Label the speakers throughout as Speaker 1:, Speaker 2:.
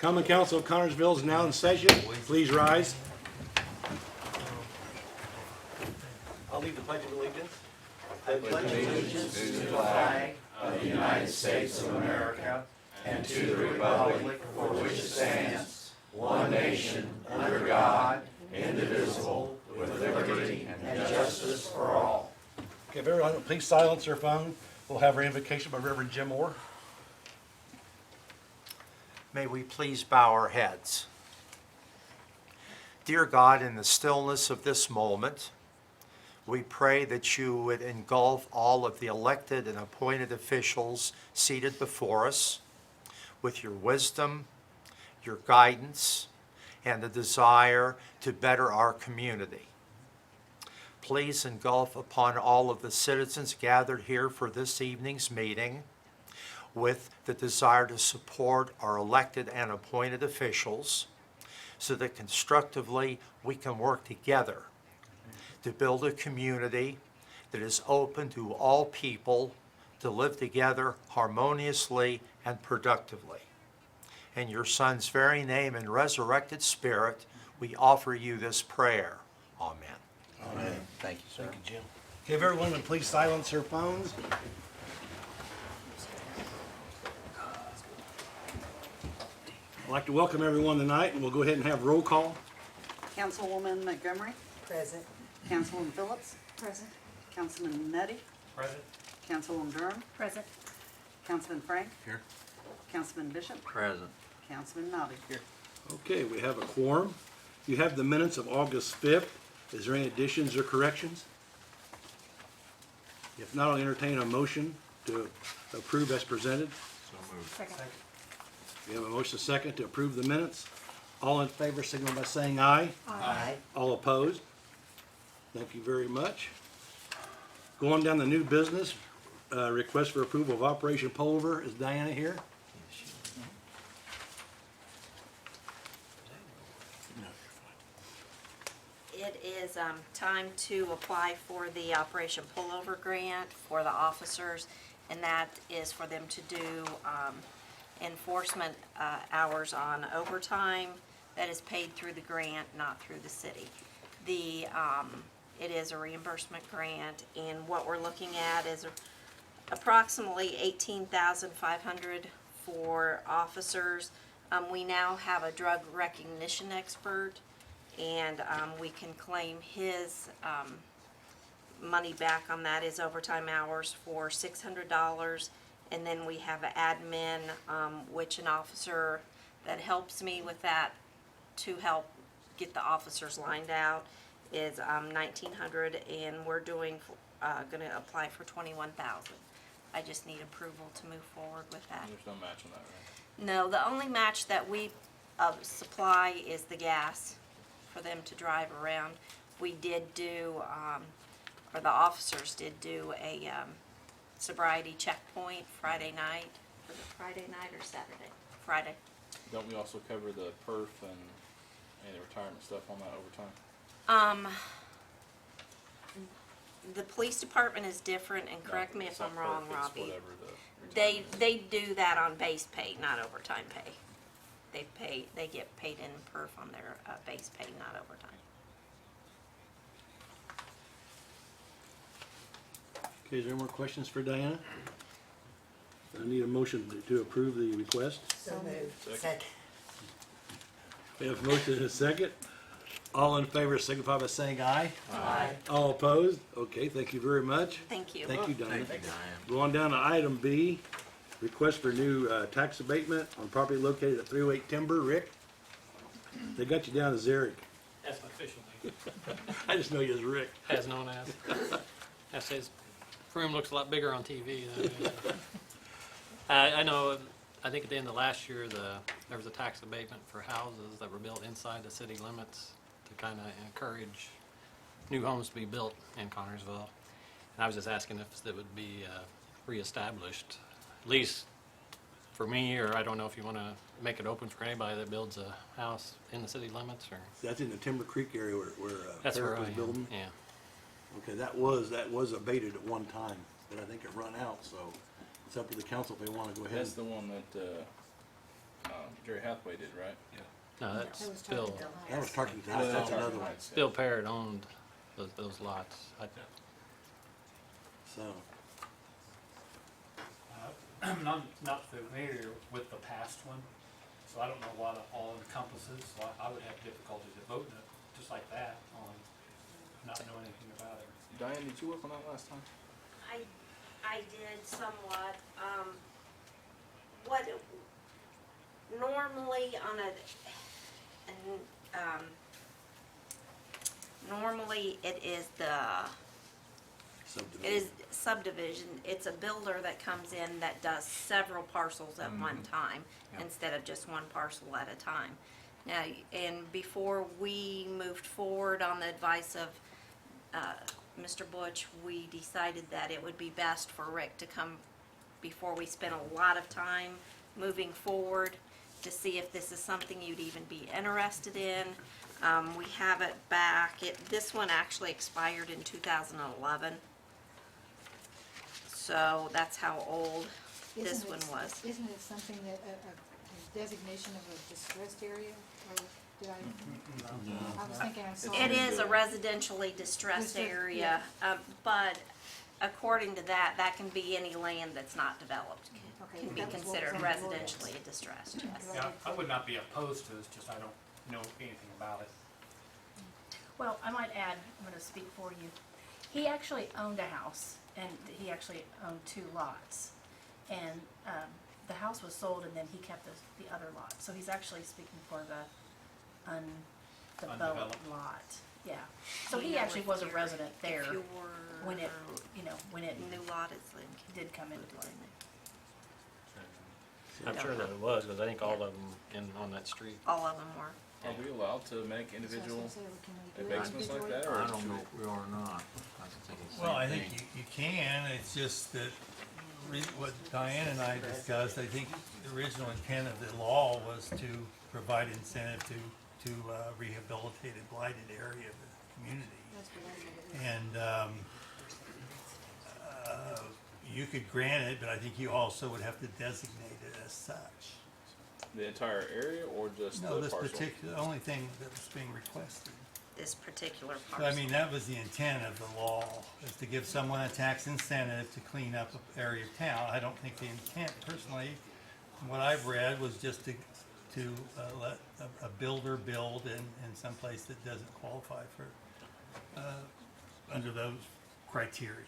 Speaker 1: Common Council of Connersville is now in session. Please rise. I'll lead the Pledge of Allegiance. Okay, if everyone please silence their phone. We'll have our invocation by Reverend Jim Moore.
Speaker 2: May we please bow our heads. Dear God, in the stillness of this moment, we pray that you would engulf all of the elected and appointed officials seated before us with your wisdom, your guidance, and the desire to better our community. Please engulf upon all of the citizens gathered here for this evening's meeting with the desire to support our elected and appointed officials so that constructively we can work together to build a community that is open to all people to live together harmoniously and productively. In your Son's very name and resurrected Spirit, we offer you this prayer. Amen.
Speaker 1: Amen.
Speaker 2: Thank you, sir.
Speaker 1: Thank you, Jim. Okay, if everyone would please silence their phones. I'd like to welcome everyone tonight, and we'll go ahead and have roll call.
Speaker 3: Councilwoman Montgomery.
Speaker 4: Present.
Speaker 3: Councilwoman Phillips.
Speaker 4: Present.
Speaker 3: Councilman Nutty.
Speaker 1: Present.
Speaker 3: Councilwoman Durham.
Speaker 4: Present.
Speaker 3: Councilman Frank.
Speaker 1: Here.
Speaker 3: Councilman Bishop.
Speaker 2: Present.
Speaker 3: Councilman Nobby. Here.
Speaker 1: Okay, we have a quorum. You have the minutes of August 5th. Is there any additions or corrections? If not, I'll entertain a motion to approve as presented.
Speaker 4: Second.
Speaker 1: We have a motion second to approve the minutes. All in favor, signal by saying aye.
Speaker 4: Aye.
Speaker 1: All opposed? Thank you very much. Going down to new business, request for approval of Operation Pullover. Is Diana here?
Speaker 5: It is time to apply for the Operation Pullover Grant for the officers, and that is for them to do enforcement hours on overtime that is paid through the grant, not through the city. It is a reimbursement grant, and what we're looking at is approximately $18,500 for officers. We now have a drug recognition expert, and we can claim his money back on that, his overtime hours, for $600. And then we have an admin, which an officer that helps me with that to help get the officers lined out is $1,900, and we're gonna apply for $21,000. I just need approval to move forward with that.
Speaker 6: There's no match on that, right?
Speaker 5: No, the only match that we supply is the gas for them to drive around. We did do, or the officers did do a sobriety checkpoint Friday night. Was it Friday night or Saturday? Friday.
Speaker 6: Don't we also cover the perf and any retirement stuff on that overtime?
Speaker 5: The police department is different, and correct me if I'm wrong,
Speaker 6: It's
Speaker 5: Robbie.
Speaker 6: whatever the
Speaker 5: They
Speaker 6: retirement
Speaker 5: do that on base pay, not overtime pay. They get paid in perf on their base pay, not overtime.
Speaker 1: Okay, is there any more questions for Diana? I need a motion to approve the request.
Speaker 4: So moved.
Speaker 6: Second.
Speaker 1: We have a motion and a second. All in favor signify by saying aye.
Speaker 4: Aye.
Speaker 1: All opposed? Okay, thank you very much.
Speaker 5: Thank you.
Speaker 1: Thank you, Diana. Going down to item B, request for new tax abatement on property located at 308 Timber. Rick? They got you down as Eric.
Speaker 7: That's my official name,
Speaker 1: I just know you as Rick.
Speaker 7: as known as. That says, room looks a lot bigger on TV than it is. I know, I think at the end of last year, there was a tax abatement for houses that were built inside the city limits to kind of encourage new homes to be built in Connersville. And I was just asking if it would be reestablished, at least for me, or I don't know if you want to make it open for anybody that builds a house in the city limits, or.
Speaker 1: That's in the Timber Creek area where
Speaker 7: That's where
Speaker 1: Parrot
Speaker 7: I
Speaker 1: was
Speaker 7: am,
Speaker 1: building.
Speaker 7: yeah.
Speaker 1: Okay, that was abated at one time, but I think it run out, so it's up to the council if they want to go ahead.
Speaker 6: That's the one that Jerry Hathaway did, right?
Speaker 7: No, that's
Speaker 8: That was
Speaker 7: Bill,
Speaker 8: Tarkington
Speaker 1: That was
Speaker 8: Heights.
Speaker 1: Tarkington Heights, that's another one.
Speaker 7: Bill Parrott owned those lots.
Speaker 1: So,
Speaker 9: I'm not familiar with the past one, so I don't know what it all encompasses, so I would have difficulties at voting it just like that on not knowing anything about it.
Speaker 6: Diane, did you work on that last time?
Speaker 5: I did somewhat, what, normally on normally it is subdivision, it's a builder that comes in that does several parcels at one time, instead of just one parcel at a time. Now, and before we moved forward on the advice of, Mr. Butch, we decided that it would be best for Rick to come before we spent a lot of time moving forward to see if this is something you'd even be interested in. We have it back, this one actually expired in 2011. So that's how old this
Speaker 8: Isn't
Speaker 5: one
Speaker 8: it-
Speaker 5: was.
Speaker 8: Isn't it something that, a designation of a distressed area, or did I was thinking I saw.
Speaker 5: It is a residentially distressed
Speaker 8: District,
Speaker 5: area, but according to that, that can be any land that's not developed.
Speaker 8: Okay,
Speaker 5: Can be
Speaker 8: that was what was
Speaker 5: considered
Speaker 8: on the ordinance.
Speaker 5: residentially distressed, yes.
Speaker 9: Yeah, I would not be opposed to it, it's just I don't know anything about it.
Speaker 10: Well, I might add, I'm gonna speak for you. He actually owned a house, and he actually owned 2 lots. And, the house was sold, and then he kept the other lot. So he's actually speaking for the undeveloped
Speaker 9: Undeveloped.
Speaker 10: lot, yeah. So
Speaker 5: You
Speaker 10: he
Speaker 5: know,
Speaker 10: actually
Speaker 5: if
Speaker 10: was a
Speaker 5: you're-
Speaker 10: resident there
Speaker 5: If you
Speaker 10: when it,
Speaker 5: were,
Speaker 10: when it
Speaker 5: new lot is in.
Speaker 10: did come into play.
Speaker 7: I'm sure that it was, because I think all of them on that street.
Speaker 5: All of them were.
Speaker 6: Are we allowed to make
Speaker 8: So I was
Speaker 6: individual
Speaker 8: gonna say, can we do it
Speaker 6: abatements like that,
Speaker 8: individually?
Speaker 6: or
Speaker 4: I don't
Speaker 6: should
Speaker 4: know
Speaker 6: we-
Speaker 4: if we are or not. I think it's the
Speaker 11: Well, I
Speaker 4: same
Speaker 11: think
Speaker 4: thing.
Speaker 11: you can, it's just that what Diane and I discussed, I think the original intent of the law was to provide incentive to rehabilitated blighted area of the community.
Speaker 8: That's what I did.
Speaker 11: And you could grant it, but I think you also would have to designate it as such.
Speaker 6: the entire area or just
Speaker 11: No,
Speaker 6: the
Speaker 11: this
Speaker 6: parcel?
Speaker 11: particular, only thing that was being requested.
Speaker 5: This particular
Speaker 11: So,
Speaker 5: parcel.
Speaker 11: I mean, that was the intent of the law, is to give someone a tax incentive to clean up an area of town. I don't think the intent personally, from what I've read, was just to let a builder build in some place that doesn't qualify for, under those criteria.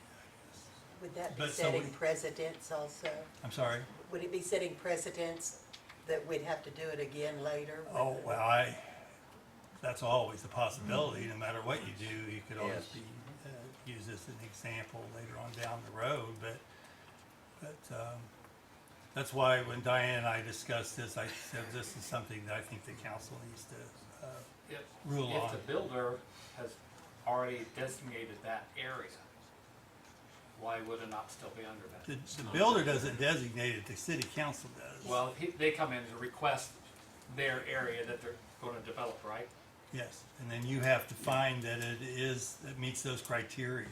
Speaker 12: Would that be
Speaker 11: But so
Speaker 12: setting
Speaker 11: we-
Speaker 12: precedents also?
Speaker 11: I'm sorry?
Speaker 12: Would it be setting precedents that we'd have to do it again later?
Speaker 11: Oh, well, that's always a possibility, no matter what you do, you could always
Speaker 4: Yes.
Speaker 11: be, use this as an example later on down the road, but, that's why when Diane and I discussed this, I said this is something that I think the council needs to, rule
Speaker 9: If
Speaker 11: on.
Speaker 9: the builder has already designated that area, why would it not still be under that?
Speaker 11: The builder doesn't designate it, the city council does.
Speaker 9: Well, they come in to request their area that they're gonna develop, right?
Speaker 11: Yes, and then you have to find that it meets those criteria.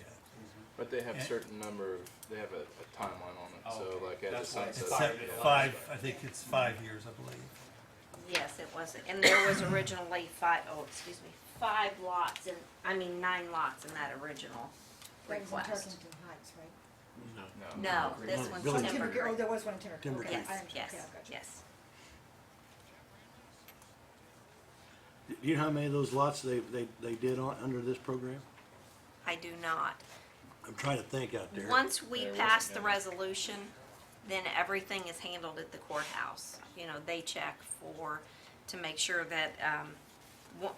Speaker 6: But they have
Speaker 11: Yeah.
Speaker 6: a certain number of, they have a timeline on it,
Speaker 9: Oh,
Speaker 6: so
Speaker 9: okay.
Speaker 6: like as a
Speaker 9: That's why
Speaker 6: sunset.
Speaker 9: it's
Speaker 11: It's
Speaker 9: Sorry,
Speaker 11: set
Speaker 9: did I-
Speaker 11: 5, I think it's 5 years, I believe.
Speaker 5: Yes, it was, and there was originally 5 lots, and, 9 lots in that original
Speaker 8: That was in
Speaker 5: request.
Speaker 8: Tarkington Heights, right?
Speaker 5: No, this one's
Speaker 1: Really?
Speaker 8: Oh,
Speaker 5: Timber
Speaker 8: Timber, oh,
Speaker 5: Creek.
Speaker 8: there was one in Timber.
Speaker 1: Timber
Speaker 8: Okay,
Speaker 1: Creek.
Speaker 5: Yes,
Speaker 8: I understand.
Speaker 5: yes,
Speaker 8: Okay, I got you.
Speaker 5: yes.
Speaker 1: do you know how many of those lots they did under this program?
Speaker 5: I do not.
Speaker 1: I'm trying to think out there.
Speaker 5: Once we
Speaker 6: There
Speaker 5: pass
Speaker 6: wasn't
Speaker 5: the
Speaker 6: any.
Speaker 5: resolution, then everything is handled at the courthouse. You know, they check to make sure that,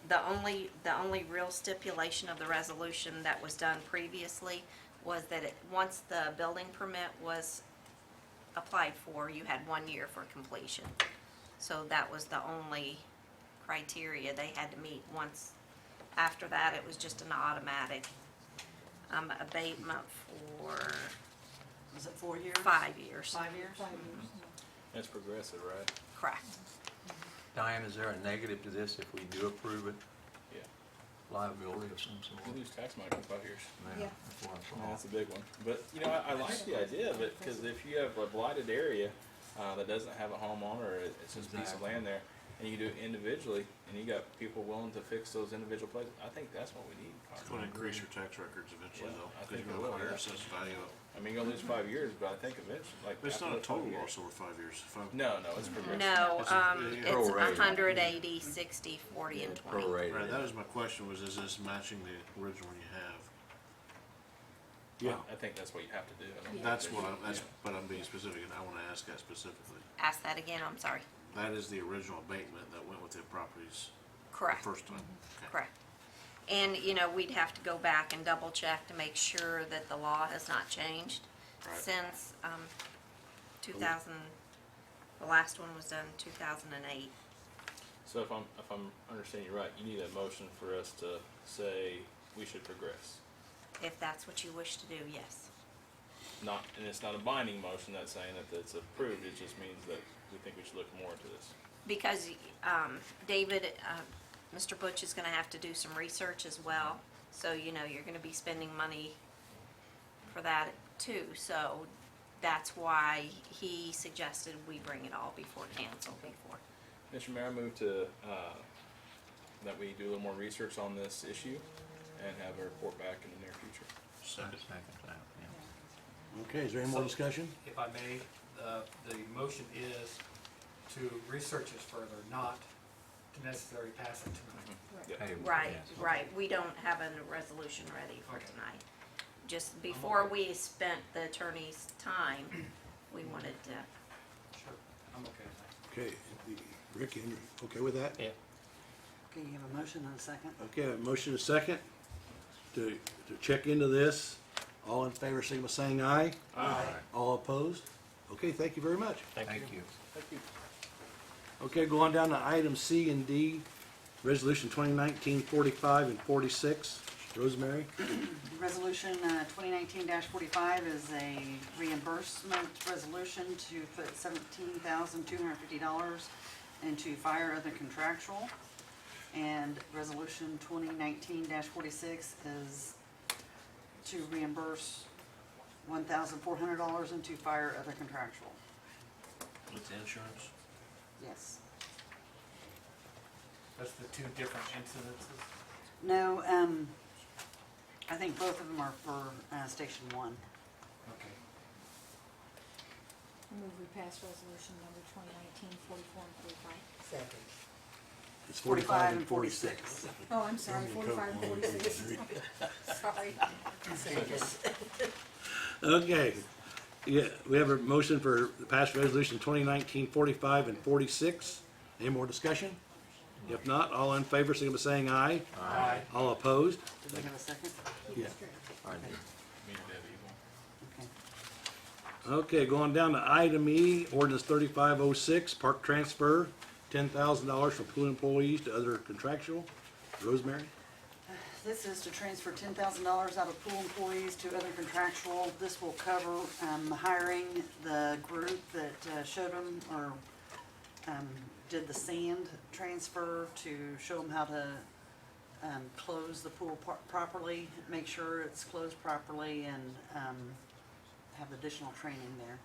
Speaker 5: the only real stipulation of the resolution that was done previously was that once the building permit was applied for, you had 1 year for completion. So that was the only criteria they had to meet. Once, after that, it was just an automatic, abatement for
Speaker 3: Was it 4 years?
Speaker 5: 5 years.
Speaker 3: 5 years?
Speaker 8: 5 years.
Speaker 6: It's progressive, right?
Speaker 5: Correct.
Speaker 4: Diane, is there a negative to this if we do approve it?
Speaker 6: Yeah.
Speaker 4: Liability of some sort?
Speaker 6: You lose tax money in 5 years.
Speaker 8: Yeah.
Speaker 4: That's what I
Speaker 6: Yeah,
Speaker 4: thought.
Speaker 6: that's a big one. But, I like the idea of it, because if you have a blighted area, that doesn't have a home on, or it's just a piece of land there, and you do it individually, and you got people willing to fix those individual places, I think that's what we need.
Speaker 13: It's gonna increase your tax records eventually
Speaker 6: Yeah,
Speaker 13: though,
Speaker 6: I
Speaker 13: because
Speaker 6: think
Speaker 13: you're
Speaker 6: it
Speaker 13: gonna
Speaker 6: will,
Speaker 13: have higher
Speaker 6: yeah.
Speaker 13: assessed value.
Speaker 6: I mean, you're gonna lose 5 years, but I think eventually, like.
Speaker 13: But it's
Speaker 6: after
Speaker 13: not a
Speaker 6: those 5
Speaker 13: total
Speaker 6: years-
Speaker 13: loss over 5 years.
Speaker 6: No, it's progressive.
Speaker 5: No,
Speaker 13: It's
Speaker 5: it's
Speaker 4: prorated.
Speaker 5: 180, 60, 40, and 20.
Speaker 4: Prorated.
Speaker 13: Right, that was my question, was is this matching the original one you have?
Speaker 1: Yeah.
Speaker 6: I think that's what you have to do. I don't think
Speaker 13: That's
Speaker 6: there's-
Speaker 13: what I'm, that's,
Speaker 6: yeah.
Speaker 13: but I'm being specific, and I wanna ask that specifically.
Speaker 5: Ask that again, I'm sorry.
Speaker 13: That is the original abatement that went with the properties the
Speaker 5: Correct,
Speaker 13: first time? Okay.
Speaker 5: correct. And, you know, we'd have to go back and double check to make sure that the law has not changed
Speaker 13: Right.
Speaker 5: since, 2000, the last one was done in 2008.
Speaker 6: So if I'm understanding you right, you need a motion for us to say we should progress.
Speaker 5: If that's what you wish to do, yes.
Speaker 6: Not, and it's not a binding motion that's saying that it's approved, it just means that we think we should look more into this.
Speaker 5: Because, David, Mr. Butch is gonna have to do some research as well. So, you know, you're gonna be spending money for that too. So that's why he suggested we bring it all before council before.
Speaker 6: Mr. Mayor, I move to, that we do a little more research on this issue and have a report back in the near future.
Speaker 13: Second.
Speaker 1: Okay, is there any more
Speaker 9: So-
Speaker 1: discussion?
Speaker 9: If I may, the motion is to research this further, not to necessarily pass it tonight.
Speaker 6: Yeah.
Speaker 4: Hey,
Speaker 5: Right,
Speaker 4: yes.
Speaker 5: right. We don't have a resolution ready for
Speaker 9: Okay.
Speaker 5: tonight. Just before we spent the attorney's time, we wanted to,
Speaker 9: Sure, I'm okay with that.
Speaker 1: Okay, Rick, you okay with that?
Speaker 7: Yeah.
Speaker 3: Okay, you have a motion and a second?
Speaker 1: Okay, a motion and a second to check into this. All in favor, signal by saying aye.
Speaker 6: Aye.
Speaker 1: All opposed? Okay, thank you very much.
Speaker 4: Thank you.
Speaker 6: Thank you.
Speaker 1: Okay, go on down to item C and D, resolution 2019-45 and 46. Rosemary?
Speaker 3: Resolution 2019-45 is a reimbursement resolution to put $17,250 into fire other contractual. And resolution 2019-46 is to reimburse $1,400 into fire other contractual.
Speaker 13: With the insurance?
Speaker 3: Yes.
Speaker 9: That's the two different incidences.
Speaker 3: No, I think both of them are for Station 1.
Speaker 9: Okay.
Speaker 8: Move we pass resolution number 2019-44 and 45.
Speaker 12: Second.
Speaker 1: It's 45 and 46.
Speaker 8: Oh, I'm sorry, 45 and 46. Sorry.
Speaker 1: Okay, yeah, we have a motion for the passed resolution 2019-45 and 46. Any more discussion? If not, all in favor, signal by saying aye.
Speaker 9: Aye.
Speaker 1: All opposed?
Speaker 3: Did we have a second?
Speaker 1: Yeah.
Speaker 4: I do.
Speaker 6: Me and Debbie will.
Speaker 3: Okay.
Speaker 1: Okay, going down to item E, ordinance 3506, park transfer, $10,000 from pool employees to other contractual. Rosemary?
Speaker 3: This is to transfer $10,000 out of pool employees to other contractual. This will cover hiring the group that showed them or did the sand transfer to show them how to close the pool properly, make sure it's closed properly, and have additional training there.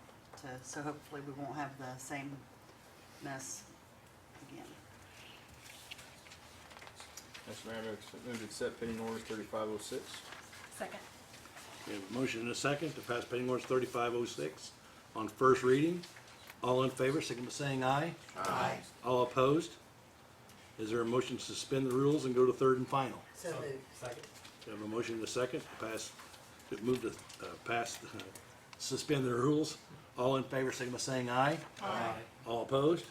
Speaker 3: So hopefully we won't have the same mess again.
Speaker 6: Mr. Mayor, I move to accept pending orders 3506.
Speaker 10: Second.
Speaker 1: We have a motion and a second to pass pending ordinance 3506 on first reading. All in favor, signal by saying aye.
Speaker 12: Aye.
Speaker 1: All opposed? Is there a motion to suspend the rules and go to third and final?
Speaker 12: So moved.
Speaker 9: Second.
Speaker 1: We have a motion and a second to pass, to move to suspend the rules. All in favor, signal by saying aye.
Speaker 9: Aye.
Speaker 1: All opposed?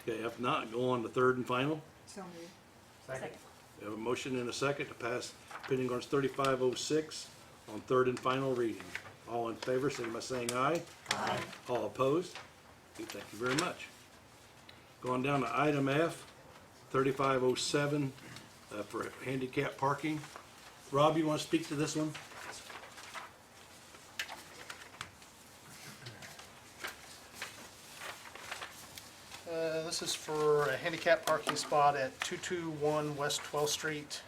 Speaker 1: Okay, if not, go on to third and final.
Speaker 8: So moved.
Speaker 9: Second.
Speaker 1: We have a motion and a second to pass pending ordinance 3506 on third and final reading. All in favor, signal by saying aye. Aye. All opposed? Okay, thank you very much. Going down to item F, 3507 for handicap parking. Rob, you want to speak to this one?
Speaker 14: This is for a handicap parking spot at 221 West 12th Street.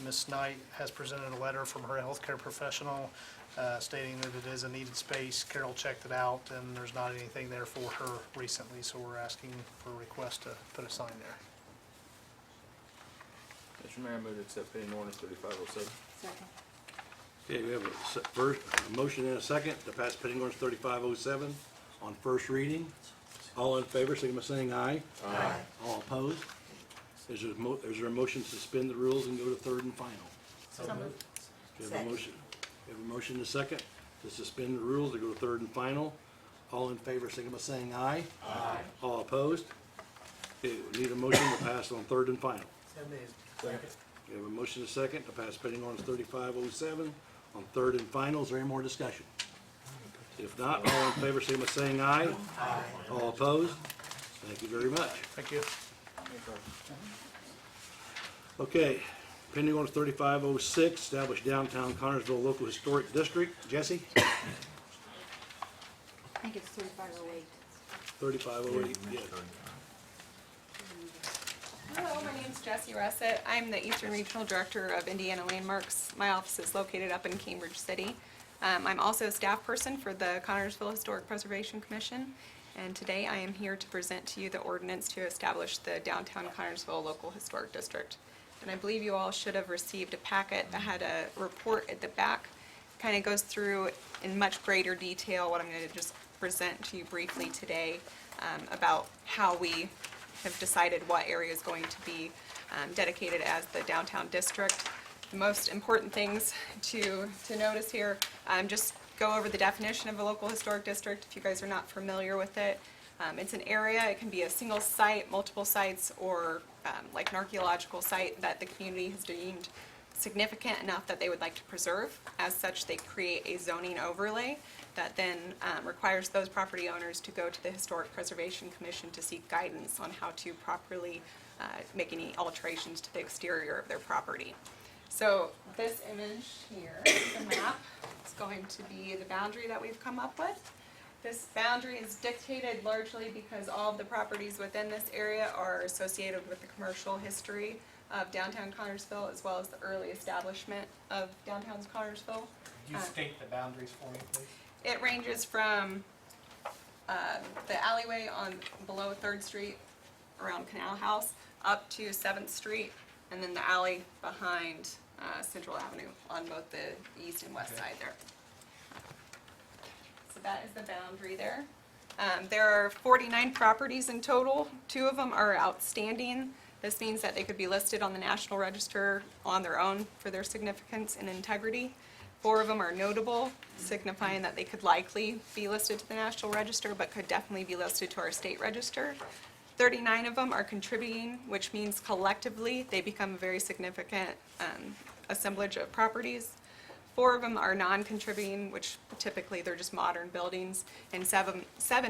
Speaker 14: Ms. Knight has presented a letter from her healthcare professional stating that it is a needed space. Carol checked it out, and there's not anything there for her recently, so we're asking for a request to put a sign there.
Speaker 6: Mr. Mayor, I move to accept pending ordinance 3507.
Speaker 8: Second.
Speaker 1: Okay, we have a motion and a second to pass pending ordinance 3507 on first reading. All in favor, signify by saying aye.
Speaker 12: Aye.
Speaker 1: All opposed? Is there a motion to suspend the rules and go to third and final?
Speaker 10: So moved.
Speaker 1: We have a motion. We have a motion and a second to suspend the rules to go to third and final. All in favor, signify by saying aye. Aye. All opposed? Okay, we need a motion to pass on third and final.
Speaker 12: So moved.
Speaker 1: We have a motion and a second to pass pending ordinance 3507 on third and final. Is there any more discussion? If not, all in favor, signify by saying aye. Aye. All opposed? Thank you very much.
Speaker 14: Thank you.
Speaker 1: Okay, pending ordinance 3506, establish downtown Connersville local historic district. Jesse?
Speaker 8: I think it's 3508.
Speaker 1: 3508, yeah.
Speaker 15: Hello, my name's Jessie Russett. I'm the Eastern Regional Director of Indiana Landmarks. My office is located up in Cambridge City. I'm also a staff person for the Connersville Historic Preservation Commission, and today I am here to present to you the ordinance to establish the downtown Connersville local historic district. And I believe you all should have received a packet that had a report at the back. Kind of goes through in much greater detail what I'm going to just present to you briefly today about how we have decided what area is going to be dedicated as the downtown district. The most important things to notice here, just go over the definition of a local historic district if you guys are not familiar with it. It's an area, it can be a single site, multiple sites, or like an archaeological site that the community has deemed significant enough that they would like to preserve. As such, they create a zoning overlay that then requires those property owners to go to the Historic Preservation Commission to seek guidance on how to properly make any alterations to the exterior of their property. So this image here, the map, is going to be the boundary that we've come up with. This boundary is dictated largely because all of the properties within this area are associated with the commercial history of downtown Connersville, as well as the early establishment of downtown Connersville.
Speaker 9: Could you state the boundaries for me, please?
Speaker 15: It ranges from the alleyway on below 3rd Street around Canal House up to 7th Street, and then the alley behind Central Avenue on both the east and west side there. So that is the boundary there. There are 49 properties in total. 2 of them are outstanding. This means that they could be listed on the National Register on their own for their significance and integrity. 4 of them are notable, signifying that they could likely be listed to the National Register, but could definitely be listed to our state register. 39 of them are contributing, which means collectively they become a very significant assemblage of properties. 4 of them are non-contributing, which typically they're just modern buildings, and 7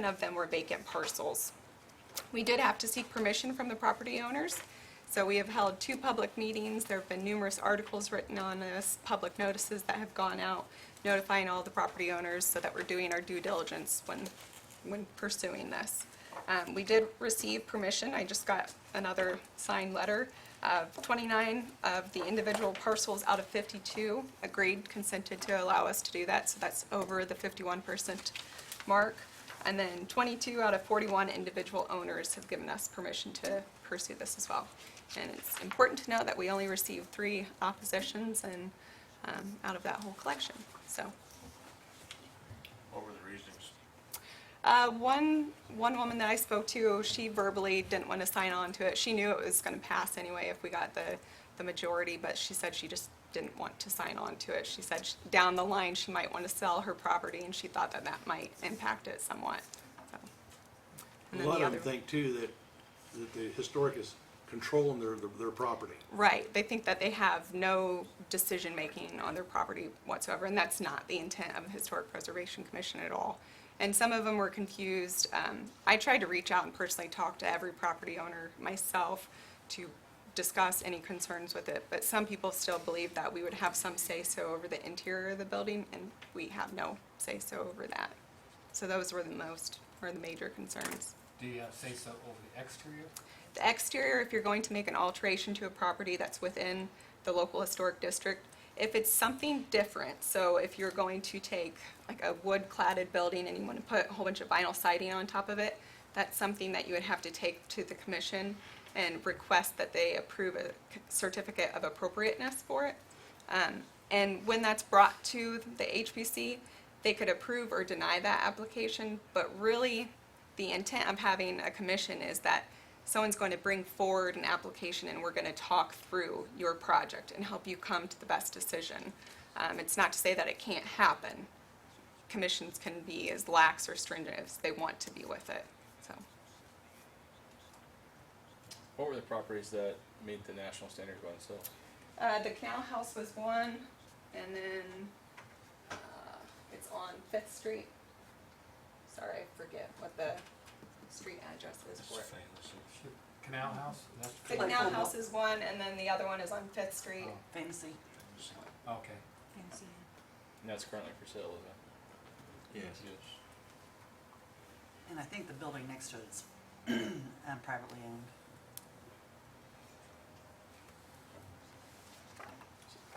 Speaker 15: of them were vacant parcels. We did have to seek permission from the property owners, so we have held 2 public meetings. There have been numerous articles written on this, public notices that have gone out, notifying all the property owners so that we're doing our due diligence when pursuing this. We did receive permission. I just got another signed letter of 29 of the individual parcels out of 52 consented to allow us to do that, so that's over the 51% mark. And then 22 out of 41 individual owners have given us permission to pursue this as well. And it's important to note that we only received 3 oppositions and out of that whole collection. So
Speaker 13: What were the reasons?
Speaker 15: one woman that I spoke to, she verbally didn't want to sign on to it. She knew it was going to pass anyway if we got the majority, but she said she just didn't want to sign on to it. She said down the line she might want to sell her property, and she thought that might impact it somewhat. So. And
Speaker 1: A
Speaker 15: then
Speaker 1: lot
Speaker 15: the
Speaker 1: of them
Speaker 15: other-
Speaker 1: think too that the historic is controlling their property.
Speaker 15: Right, they think that they have no decision-making on their property whatsoever, and that's not the intent of the Historic Preservation Commission at all. And some of them were confused. I tried to reach out and personally talk to every property owner myself to discuss any concerns with it, but some people still believe that we would have some say-so over the interior of the building, and we have no say-so over that. So those were the major concerns.
Speaker 9: Do you say so over the exterior?
Speaker 15: The exterior, if you're going to make an alteration to a property that's within the local historic district, If it's something different, so if you're going to take like a wood-cladded building and you want to put a whole bunch of vinyl siding on top of it, that's something that you would have to take to the commission and request that they approve a certificate of appropriateness for it. And when that's brought to the HPC, they could approve or deny that application, but really the intent of having a commission is that someone's going to bring forward an application and we're going to talk through your project and help you come to the best decision. It's not to say that it can't happen. Commissions can be as lax or stringent as they want to be with it, so.
Speaker 6: What were the properties that meet the national standards one? So,
Speaker 15: The Canal House was one, and then it's on Fifth Street. Sorry, I forget what the street address is for it.
Speaker 9: Canal House? That's
Speaker 15: The Canal House is one, and then the other one is on Fifth Street.
Speaker 9: Oh.
Speaker 3: Fancy.
Speaker 9: Okay.
Speaker 6: and that's currently for sale, is it?
Speaker 13: Yes.
Speaker 3: And I think the building next to it's privately owned.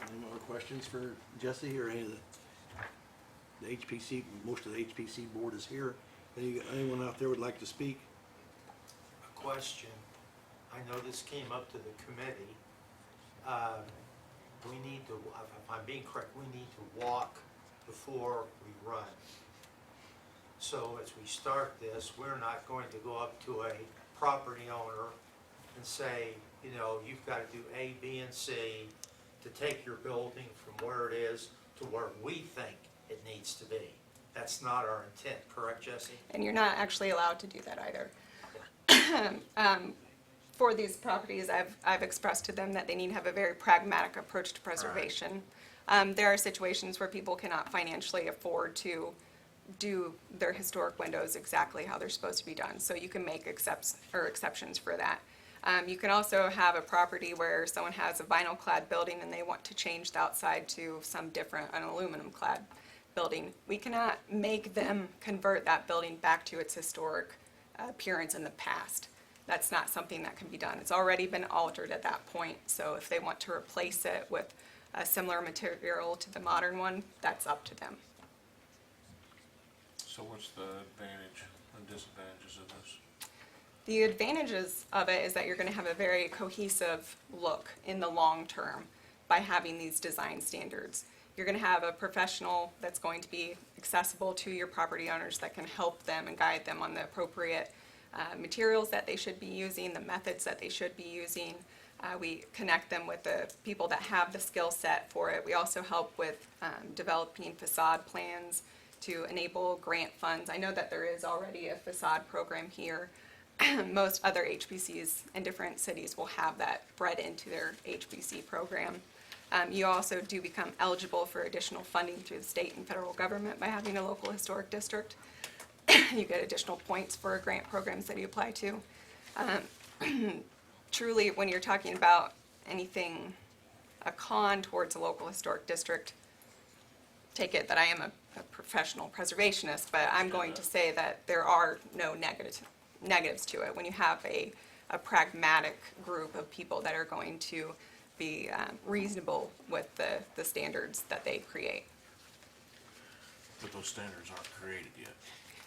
Speaker 1: Any more questions for Jesse or any of the HPC? Most of the HPC board is here. Anyone out there would like to speak?
Speaker 2: A question. I know this came up to the committee. We need to, if I'm being correct, we need to walk before we run. So as we start this, we're not going to go up to a property owner and say, you know, you've got to do A, B, and C to take your building from where it is to where we think it needs to be. That's not our intent, correct, Jesse?
Speaker 15: And you're not actually allowed to do that either. For these properties, I've expressed to them that they need to have a very pragmatic approach to preservation. There are situations where people cannot financially afford to do their historic windows exactly how they're supposed to be done. So you can make exceptions for that. You can also have a property where someone has a vinyl clad building and they want to change the outside to some different, an aluminum clad building. We cannot make them convert that building back to its historic appearance in the past. That's not something that can be done. It's already been altered at that point. So if they want to replace it with a similar material to the modern one, that's up to them.
Speaker 13: So what's the advantage and disadvantages of this?
Speaker 15: The advantages of it is that you're going to have a very cohesive look in the long term by having these design standards. You're going to have a professional that's going to be accessible to your property owners that can help them and guide them on the appropriate materials that they should be using, the methods that they should be using. We connect them with the people that have the skill set for it. We also help with developing facade plans to enable grant funds. I know that there is already a facade program here. Most other HPCs in different cities will have that bred into their HPC program. You also do become eligible for additional funding through the state and federal government by having a local historic district. You get additional points for grant programs that you apply to. Truly, when you're talking about anything, a con towards a local historic district, take it that I am a professional preservationist, but I'm going to say that there are no negatives to it when you have a pragmatic group of people that are going to be reasonable with the standards that they create.
Speaker 13: But those standards aren't created yet.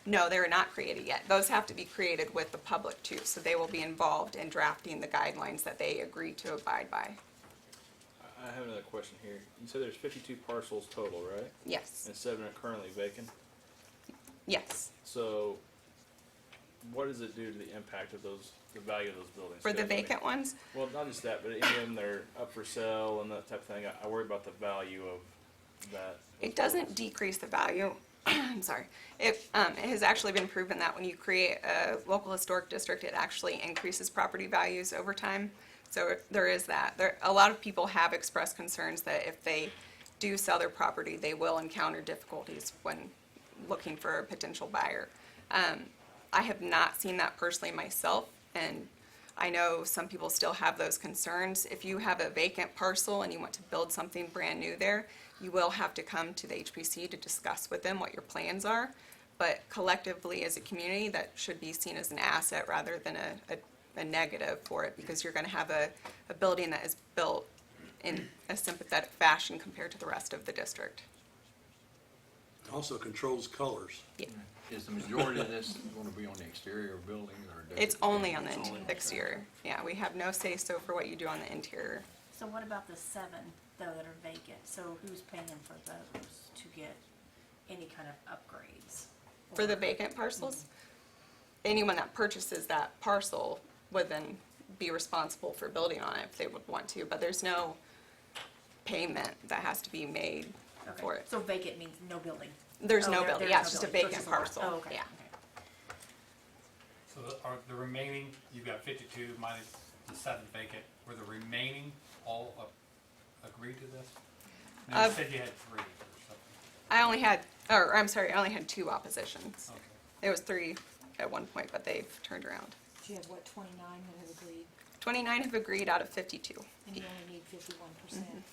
Speaker 15: No, they're not created yet. Those have to be created with the public too, so they will be involved in drafting the guidelines that they agree to abide by.
Speaker 6: I have another question here. You said there's 52 parcels total, right?
Speaker 15: Yes,
Speaker 6: And 7 are currently vacant.
Speaker 15: yes.
Speaker 6: So, what does it do to the impact of those, the value of those buildings?
Speaker 15: For the
Speaker 6: 'Cause, I mean,
Speaker 15: vacant ones,
Speaker 6: well, not just that, but any of them that are up for sale and that type of thing. I worry about the value of that.
Speaker 15: it doesn't decrease the value. I'm sorry. It has actually been proven that when you create a local historic district, it actually increases property values over time. So there is that. A lot of people have expressed concerns that if they do sell their property, they will encounter difficulties when looking for a potential buyer. I have not seen that personally myself, and I know some people still have those concerns. If you have a vacant parcel and you want to build something brand new there, you will have to come to the HPC to discuss with them what your plans are. But collectively, as a community, that should be seen as an asset rather than a negative for it, because you're going to have a building that is built in a sympathetic fashion compared to the rest of the district.
Speaker 1: Also controls colors.
Speaker 15: Yeah.
Speaker 4: Is the majority of this gonna be on the exterior of buildings or? does
Speaker 15: It's
Speaker 4: it
Speaker 15: only
Speaker 4: depend?
Speaker 15: on the
Speaker 4: It's only
Speaker 15: exterior. Yeah, we have no say-so for what you do on the interior.
Speaker 10: So what about the 7, though, that are vacant? So who's paying for those to get any kind of upgrades?
Speaker 15: For the
Speaker 10: Or-
Speaker 15: vacant parcels, anyone that purchases that parcel would then be responsible for building on it if they would want to, but there's no payment that has to be made
Speaker 10: Okay.
Speaker 15: for it.
Speaker 10: So vacant means no building?
Speaker 15: There's
Speaker 10: Oh,
Speaker 15: no
Speaker 10: there-
Speaker 15: building,
Speaker 10: there's
Speaker 15: yeah,
Speaker 10: no
Speaker 15: it's just a
Speaker 10: building, so
Speaker 15: vacant
Speaker 10: it's lot.
Speaker 15: parcel,
Speaker 10: Oh, okay,
Speaker 15: yeah.
Speaker 10: okay.
Speaker 9: So are the remaining, you've got 52 minus the 7 vacant, were the remaining all agreed to this? No, you
Speaker 15: Uh,
Speaker 9: said you had 3 or something.
Speaker 15: I only had 2 oppositions.
Speaker 9: Okay.
Speaker 15: It was 3 at one point, but they've turned around.
Speaker 8: Do you have, what, 29 that have agreed,
Speaker 15: 29 have agreed out of 52.
Speaker 8: and you only need 51%?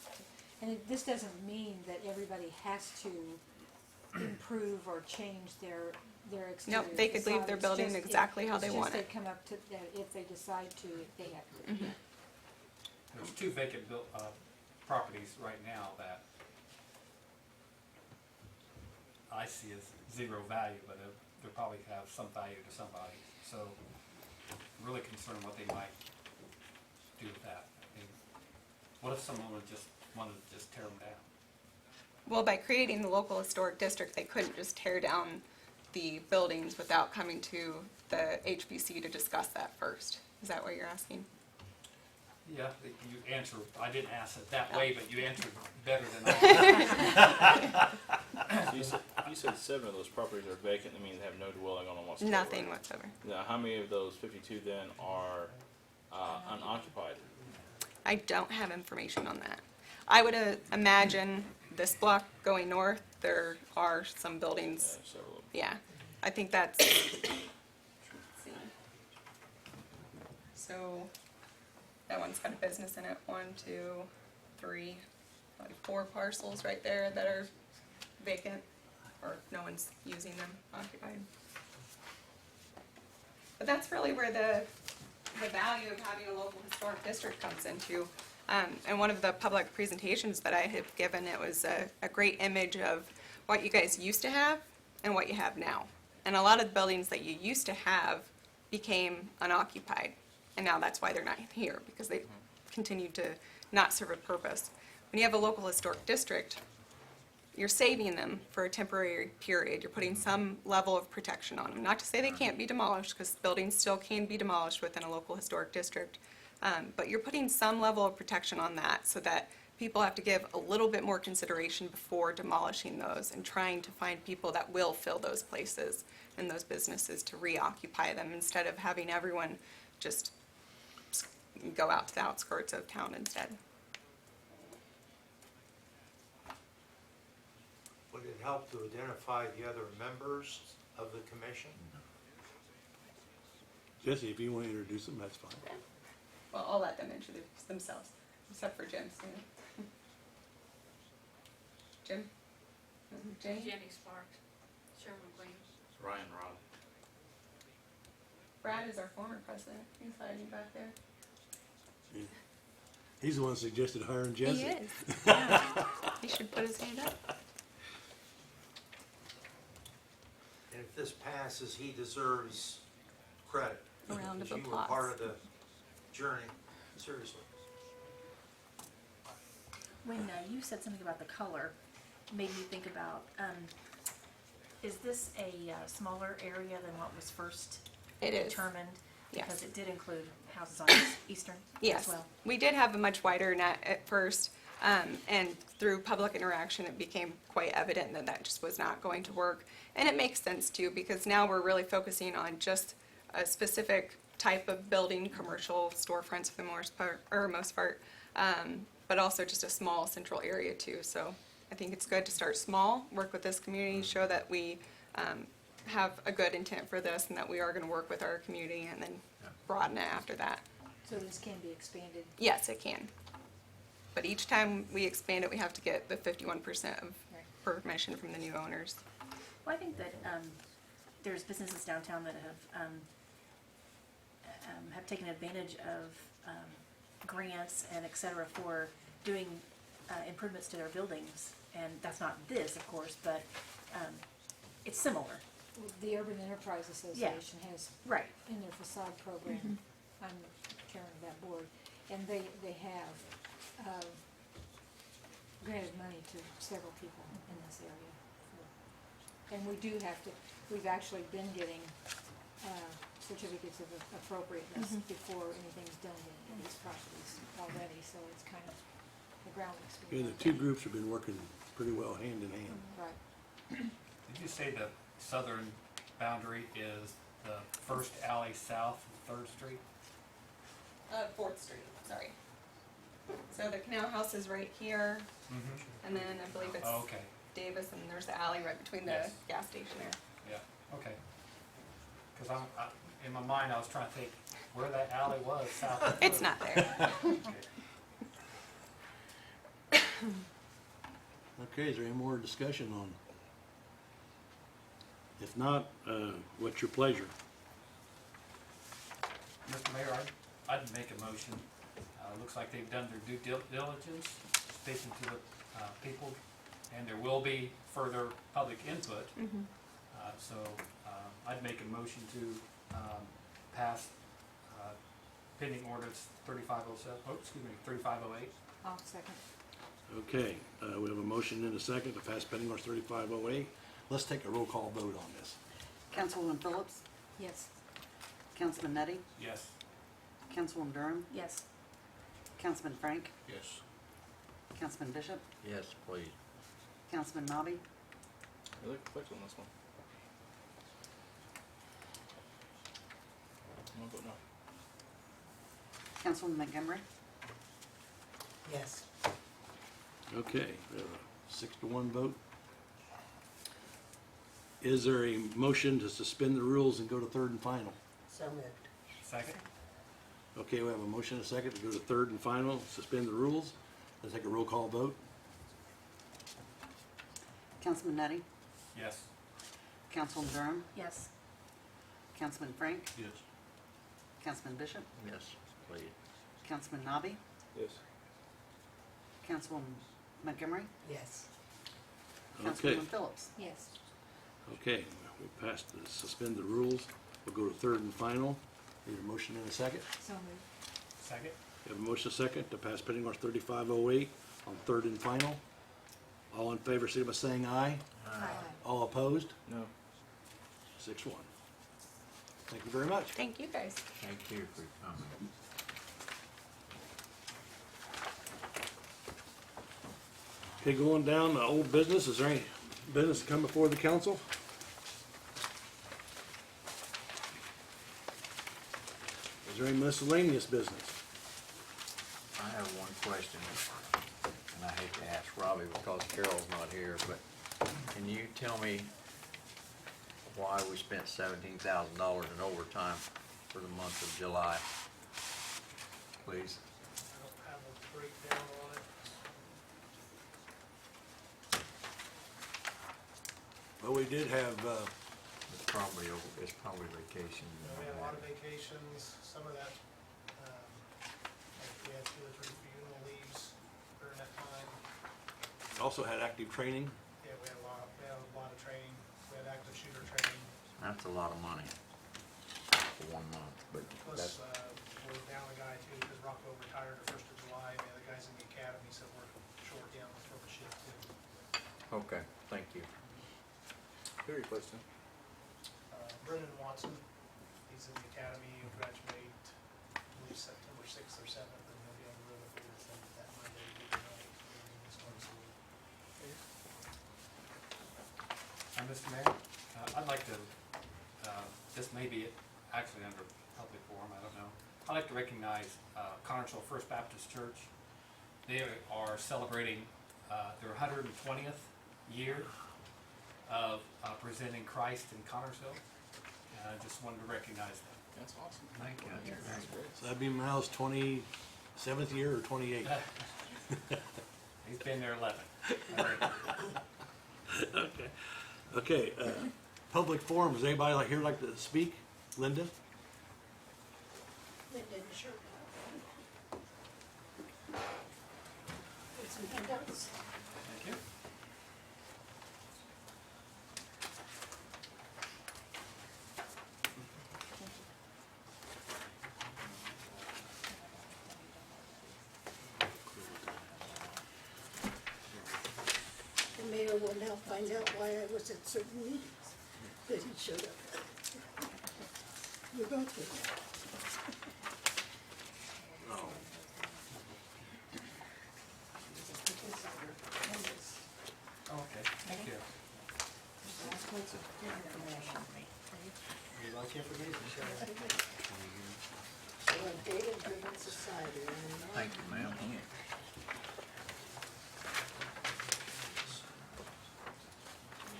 Speaker 8: And this doesn't mean that everybody has to improve or change their exterior
Speaker 15: Nope, they could leave their
Speaker 8: facade. It's
Speaker 15: building
Speaker 8: just-
Speaker 15: exactly how they want
Speaker 8: It's
Speaker 15: it.
Speaker 8: just they come up to, that if they decide to, they have to.
Speaker 15: Mhm.
Speaker 9: There's 2 vacant properties right now that I see as 0 value, but they'll probably have some value to somebody. So I'm really concerned what they might do with that. I mean, what if someone wanted to just tear them down?
Speaker 15: Well, by creating the local historic district, they couldn't just tear down the buildings without coming to the HBC to discuss that first. Is that what you're asking?
Speaker 9: Yeah, you answer, I didn't ask it that way, but you answered better than I.
Speaker 6: So you said 7 of those properties are vacant, that means they have no dwelling on them whatsoever.
Speaker 15: Nothing whatsoever.
Speaker 6: Now, how many of those 52 then are unoccupied?
Speaker 15: I don't have information on that. I would imagine this block going north, there are some buildings.
Speaker 6: Several of them.
Speaker 15: Yeah, I think that's. Let's see. So that one's got a business in it. 1, 2, 3, probably 4 parcels right there that are vacant or no one's using them, occupied. But that's really where the value of having a local historic district comes into. And one of the public presentations that I had given, it was a great image of what you guys used to have and what you have now. And a lot of the buildings that you used to have became unoccupied. And now that's why they're not here, because they continued to not serve a purpose. When you have a local historic district, you're saving them for a temporary period. You're putting some level of protection on them. Not to say they can't be demolished, because buildings still can be demolished within a local historic district. But you're putting some level of protection on that so that people have to give a little bit more consideration before demolishing those and trying to find people that will fill those places and those businesses to reoccupy them instead of having everyone just go out to the outskirts of town instead.
Speaker 2: Would it help to identify the other members of the commission?
Speaker 1: Jesse, if you want to introduce them, that's fine.
Speaker 15: Well, I'll let them introduce themselves, except for Jim soon. Jim? Jenny?
Speaker 16: Jenny Sparks, Sherman Williams.
Speaker 13: Ryan Rod.
Speaker 15: Brad is our former president. He's hiding back there.
Speaker 1: He's the one that suggested hiring Jesse.
Speaker 15: He is. Yeah. He should put his hand up.
Speaker 2: And if this passes, he deserves credit.
Speaker 15: A round of
Speaker 2: because you were
Speaker 15: applause.
Speaker 2: part of the journey, seriously.
Speaker 10: When you said something about the color, made me think about, is this a smaller area than what was first
Speaker 15: It is.
Speaker 10: determined?
Speaker 15: Yes.
Speaker 10: Because it did include houses on Eastern
Speaker 15: Yes,
Speaker 10: as well.
Speaker 15: we did have a much wider net at first, and through public interaction, it became quite evident that that just was not going to work. And it makes sense too, because now we're really focusing on just a specific type of building, commercial storefronts for the most part, but also just a small central area too. So I think it's good to start small, work with this community, show that we have a good intent for this and that we are going to work with our community, and then broaden it after that.
Speaker 8: So this can be expanded.
Speaker 15: Yes, it can. But each time we expand it, we have to get the 51% of permission from the new owners.
Speaker 10: Well, I think that there's businesses downtown that have taken advantage of grants and et cetera for doing improvements to their buildings, and that's not this, of course, but it's similar.
Speaker 8: The Urban Enterprise Association has,
Speaker 10: Right.
Speaker 8: in their facade program, I'm chairman of that board, and they have granted money to several people in this area. And we do have to, we've actually been getting certificates of appropriateness before anything's done in these properties already, so it's kind of, the groundwork's
Speaker 1: Yeah,
Speaker 8: being
Speaker 1: the
Speaker 8: laid
Speaker 1: two
Speaker 8: down.
Speaker 1: groups have been working pretty well hand in hand.
Speaker 8: Right.
Speaker 9: Did you say the southern boundary is the first alley south of 3rd Street?
Speaker 15: 4th Street, sorry. So the canal house is right here, and then I believe it's
Speaker 9: Oh, okay,
Speaker 15: Davis, and there's the alley right between the
Speaker 9: Yes.
Speaker 15: gas station there.
Speaker 9: yeah, okay. Because in my mind, I was trying to think where that alley was south of.
Speaker 15: It's
Speaker 9: 3rd.
Speaker 15: not there.
Speaker 9: Okay.
Speaker 1: Okay, is there any more discussion on? If not, what's your pleasure?
Speaker 9: Mr. Mayor, I'd make a motion. Looks like they've done their due diligence, speaking to the people, and there will be further public input. So I'd make a motion to pass pending ordinance 3507, 3508.
Speaker 8: I'll second.
Speaker 1: Okay, we have a motion and a second to pass pending ordinance 3508. Let's take a roll call vote on this.
Speaker 3: Councilwoman Phillips,
Speaker 8: Yes.
Speaker 3: Councilman Nettie,
Speaker 9: Yes.
Speaker 3: Councilwoman Durham,
Speaker 10: Yes.
Speaker 3: Councilman Frank,
Speaker 13: Yes.
Speaker 3: Councilman Bishop,
Speaker 4: Yes, please.
Speaker 3: Councilman Nobby,
Speaker 6: You look quick on this one. I'm gonna vote no.
Speaker 3: Councilwoman Montgomery,
Speaker 12: Yes.
Speaker 1: Okay, we have a 6-1 vote. Is there a motion to suspend the rules and go to third and final?
Speaker 12: So moved.
Speaker 9: Second?
Speaker 1: Okay, we have a motion and a second to go to third and final, suspend the rules. Let's take a roll call vote.
Speaker 3: Councilman Nettie,
Speaker 9: Yes.
Speaker 3: Councilwoman Durham,
Speaker 10: Yes.
Speaker 3: Councilman Frank,
Speaker 13: Yes.
Speaker 3: Councilman Bishop,
Speaker 4: Yes, please.
Speaker 3: Councilman Nobby,
Speaker 6: Yes.
Speaker 3: Councilwoman Montgomery,
Speaker 12: Yes.
Speaker 1: Okay,
Speaker 3: Councilwoman Phillips.
Speaker 8: Yes.
Speaker 1: okay, we passed the suspend the rules. We'll go to third and final. Need a motion and a second?
Speaker 8: So moved.
Speaker 9: Second?
Speaker 1: We have a motion and a second to pass pending ordinance 3508 on third and final. All in favor, signify by saying aye.
Speaker 8: Aye.
Speaker 1: All opposed?
Speaker 6: No.
Speaker 1: 6-1. Thank you very much.
Speaker 15: Thank you, guys.
Speaker 4: Thank you for coming.
Speaker 1: Okay, going down to old business, is there any business to come before the council? Is there any miscellaneous business?
Speaker 4: I have one question, and I hate to ask Robbie because Carol's not here, but can you tell me why we spent $17,000 in overtime for the month of July? Please.
Speaker 14: I don't have a breakdown on it.
Speaker 1: Well, we did have,
Speaker 4: It's probably vacation.
Speaker 14: We had a lot of vacations, some of that, like we had 2 or 3 funeral leaves during that time.
Speaker 1: also had active training.
Speaker 14: Yeah, we had a lot of training, we had active shooter training,
Speaker 4: That's a lot of money for 1 month, but that's,
Speaker 14: plus, we're down a guy too, because Rocco retired the 1st of July, and the other guys in the academy, so we're short down for the shift too.
Speaker 4: okay, thank you.
Speaker 6: Who replaced him?
Speaker 14: Brendan Watson, he's in the academy, he'll graduate, I believe September 6th or 7th, and he'll be on the road for that Monday,
Speaker 9: And Mr. Mayor, I'd like to, this may be actually under public forum, I don't know. I'd like to recognize Connersville First Baptist Church. They are celebrating their 120th year of presenting Christ in Connersville. And I just wanted to recognize them.
Speaker 6: That's awesome.
Speaker 4: Thank you.
Speaker 6: That's great.
Speaker 1: So that'd be Miles' 27th year or 28th?
Speaker 9: He's been there 11.
Speaker 1: Okay. Okay, public forum, does anybody here like to speak? Linda?
Speaker 8: some handouts.
Speaker 9: Thank you.
Speaker 8: The mayor will now find out why I was at certain meetings that he showed up. You're both here.
Speaker 9: Okay, thank you. You like information?
Speaker 12: Data-driven society.
Speaker 4: Thank you, ma'am.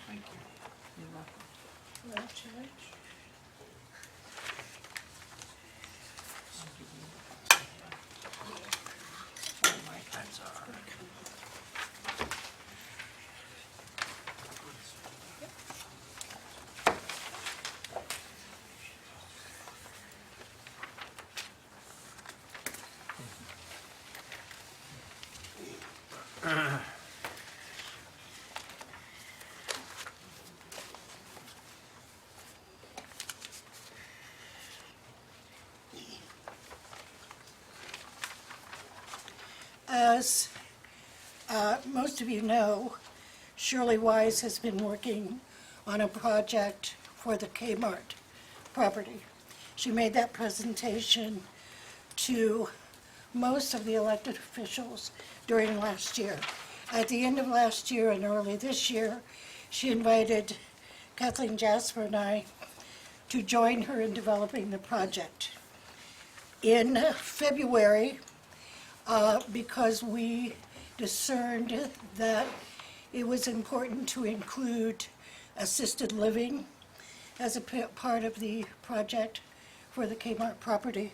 Speaker 4: Thank you.
Speaker 8: Well, George.
Speaker 4: That's all right.
Speaker 8: As most of you know, Shirley Wise has been working on a project for the Kmart property. She made that presentation to most of the elected officials during last year. At the end of last year and early this year, she invited Kathleen Jasper and I to join her in developing the project. In February, because we discerned that it was important to include assisted living as a part of the project for the Kmart property,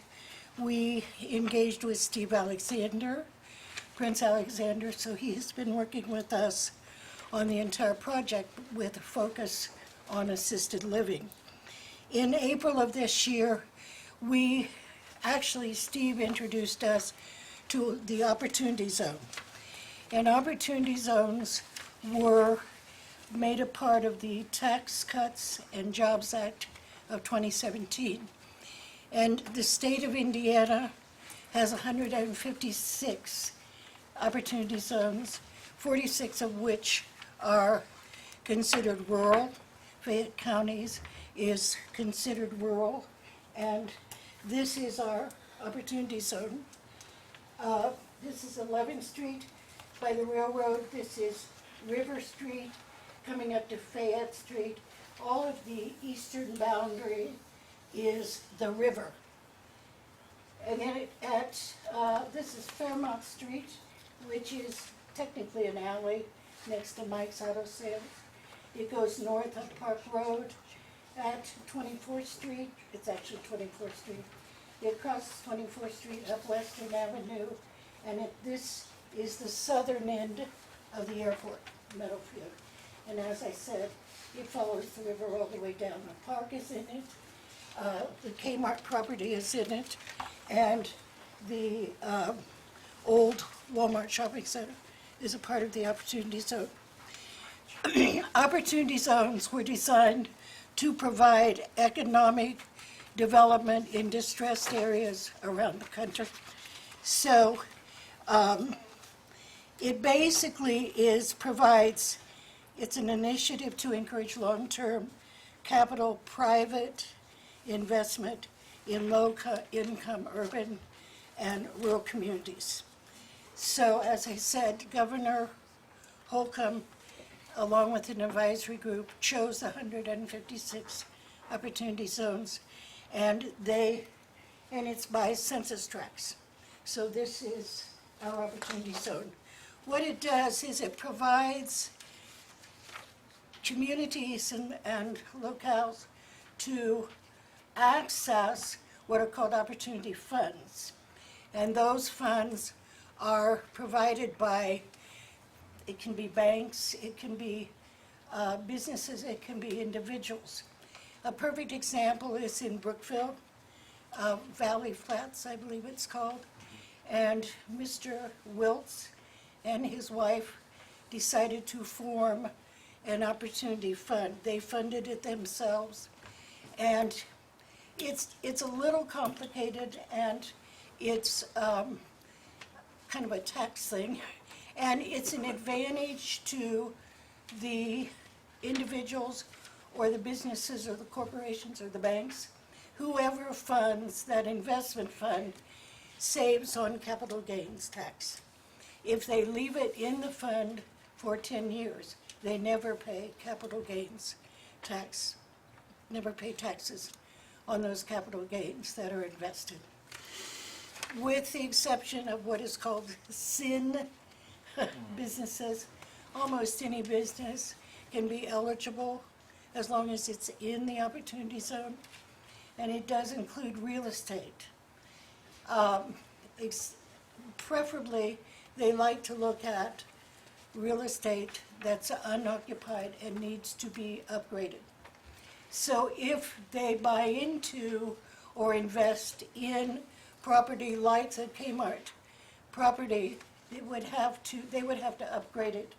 Speaker 8: we engaged with Steve Alexander, Prince Alexander, so he has been working with us on the entire project with a focus on assisted living. In April of this year, Steve introduced us to the Opportunity Zone. And Opportunity Zones were made a part of the Tax Cuts and Jobs Act of 2017. And the state of Indiana has 156 Opportunity Zones, 46 of which are considered rural. Fayette County's is considered rural, and this is our Opportunity Zone. This is 11th Street by the railroad. This is River Street coming up to Fayette Street. All of the eastern boundary is the river. And then this is Fairmont Street, which is technically an alley next to Mike's Auto Sales. It goes north of Park Road at 24th Street. It's actually 24th Street. It crosses 24th Street up Western Avenue, and this is the southern end of the airport, Meadowfield. And as I said, it follows the river all the way down. The park is in it, the Kmart property is in it, and the old Walmart shopping center is a part of the Opportunity Zone. Opportunity zones were designed to provide economic development in distressed areas around the country. So it basically it's an initiative to encourage long-term capital private investment in low-income urban and rural communities. So as I said, Governor Holcomb, along with an advisory group, chose 156 opportunity zones, and it's by census tracts. So this is our opportunity zone. What it does is it provides communities and locales to access what are called opportunity funds. And those funds are provided by, it can be banks, it can be businesses, it can be individuals. A perfect example is in Brookfield, Valley Flats, I believe it's called. And Mr. Wiltz
Speaker 17: and his wife decided to form an opportunity fund. They funded it themselves, and it's a little complicated, and it's kind of a tax thing, and it's an advantage to the individuals or the businesses or the corporations or the banks. Whoever funds that investment fund saves on capital gains tax. If they leave it in the fund for 10 years, they never pay capital gains tax, never pay taxes on those capital gains that are invested. With the exception of what is called SIN businesses, almost any business can be eligible as long as it's in the opportunity zone, and it does include real estate. Preferably, they like to look at real estate that's unoccupied and needs to be upgraded. So if they buy into or invest in property like the Kmart property, they would have to upgrade it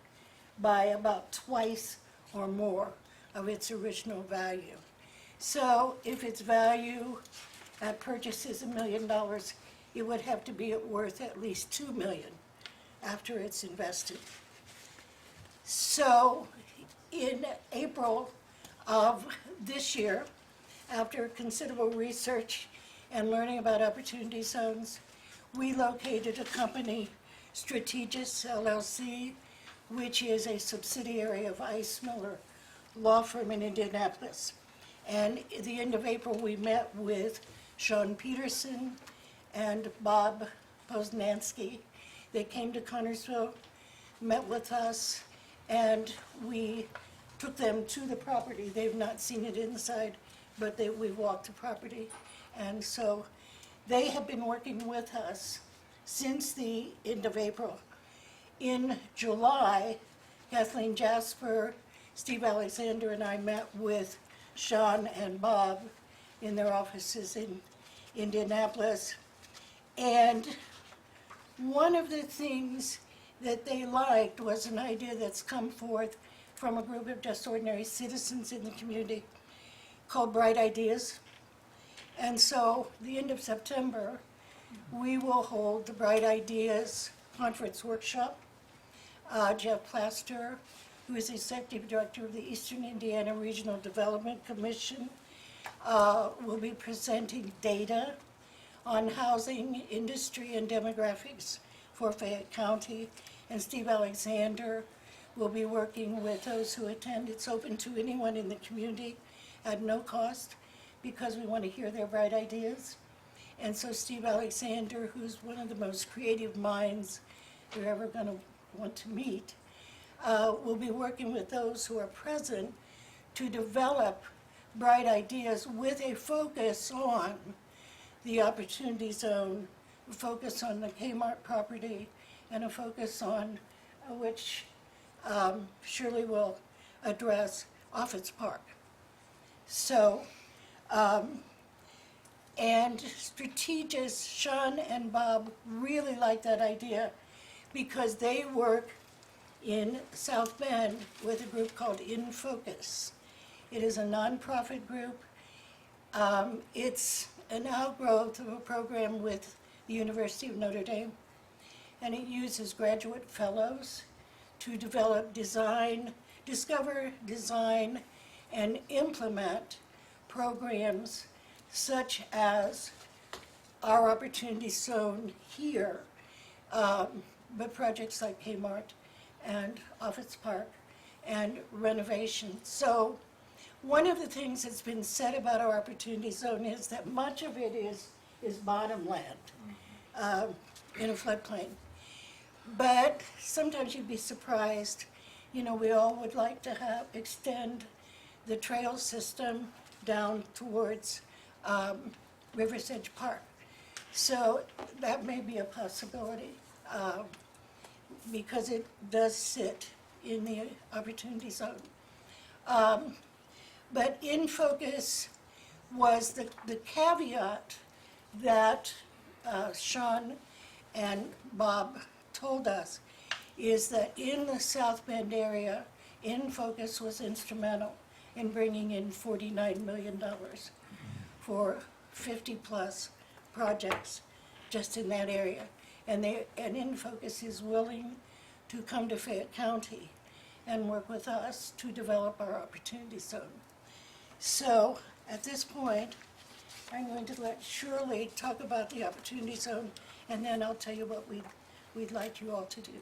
Speaker 17: by about twice or more of its original value. So if its value at purchase is $1 million, it would have to be worth at least $2 million after it's invested. So in April of this year, after considerable research and learning about opportunity zones, we located a company, Strategis LLC, which is a subsidiary of Ice Miller Law Firm in Indianapolis. And at the end of April, we met with Sean Peterson and Bob Poznansky. They came to Connersville, met with us, and we took them to the property. They've not seen it inside, but we walked the property. And so they have been working with us since the end of April. In July, Kathleen Jasper, Steve Alexander, and I met with Sean and Bob in their offices in Indianapolis. And one of the things that they liked was an idea that's come forth from a group of just ordinary citizens in the community called Bright Ideas. And so, the end of September, we will hold the Bright Ideas Conference Workshop. Jeff Plaster, who is Executive Director of the Eastern Indiana Regional Development Commission, will be presenting data on housing, industry, and demographics for Fayette County. And Steve Alexander will be working with those who attend. It's open to anyone in the community at no cost, because we want to hear their bright ideas. And so Steve Alexander, who's one of the most creative minds you're ever going to want to meet, will be working with those who are present to develop bright ideas with a focus on the Opportunity Zone, a focus on the Kmart property, and a focus on which Shirley will address, Office Park. So, and Strategis, Sean and Bob really like that idea because they work in South Bend with a group called In Focus. It is a nonprofit group. It's an outgrowth of a program with the University of Notre Dame, and it uses graduate fellows to develop discover, design, and implement programs such as our Opportunity Zone here, but projects like Kmart and Office Park and renovation. So one of the things that's been said about our Opportunity Zone is that much of it is bottomland in a floodplain. But sometimes you'd be surprised, you know, we all would like to extend the trail system down towards River's Edge Park. So that may be a possibility because it does sit in the Opportunity Zone. But In Focus was the caveat that Sean and Bob told us is that in the South Bend area, In Focus was instrumental in bringing in $49 million for 50-plus projects just in that area. And In Focus is willing to come to Fayette County and work with us to develop our opportunity zone. So at this point, I'm going to let Shirley talk about the opportunity zone, and then I'll tell you what we'd like you all to do.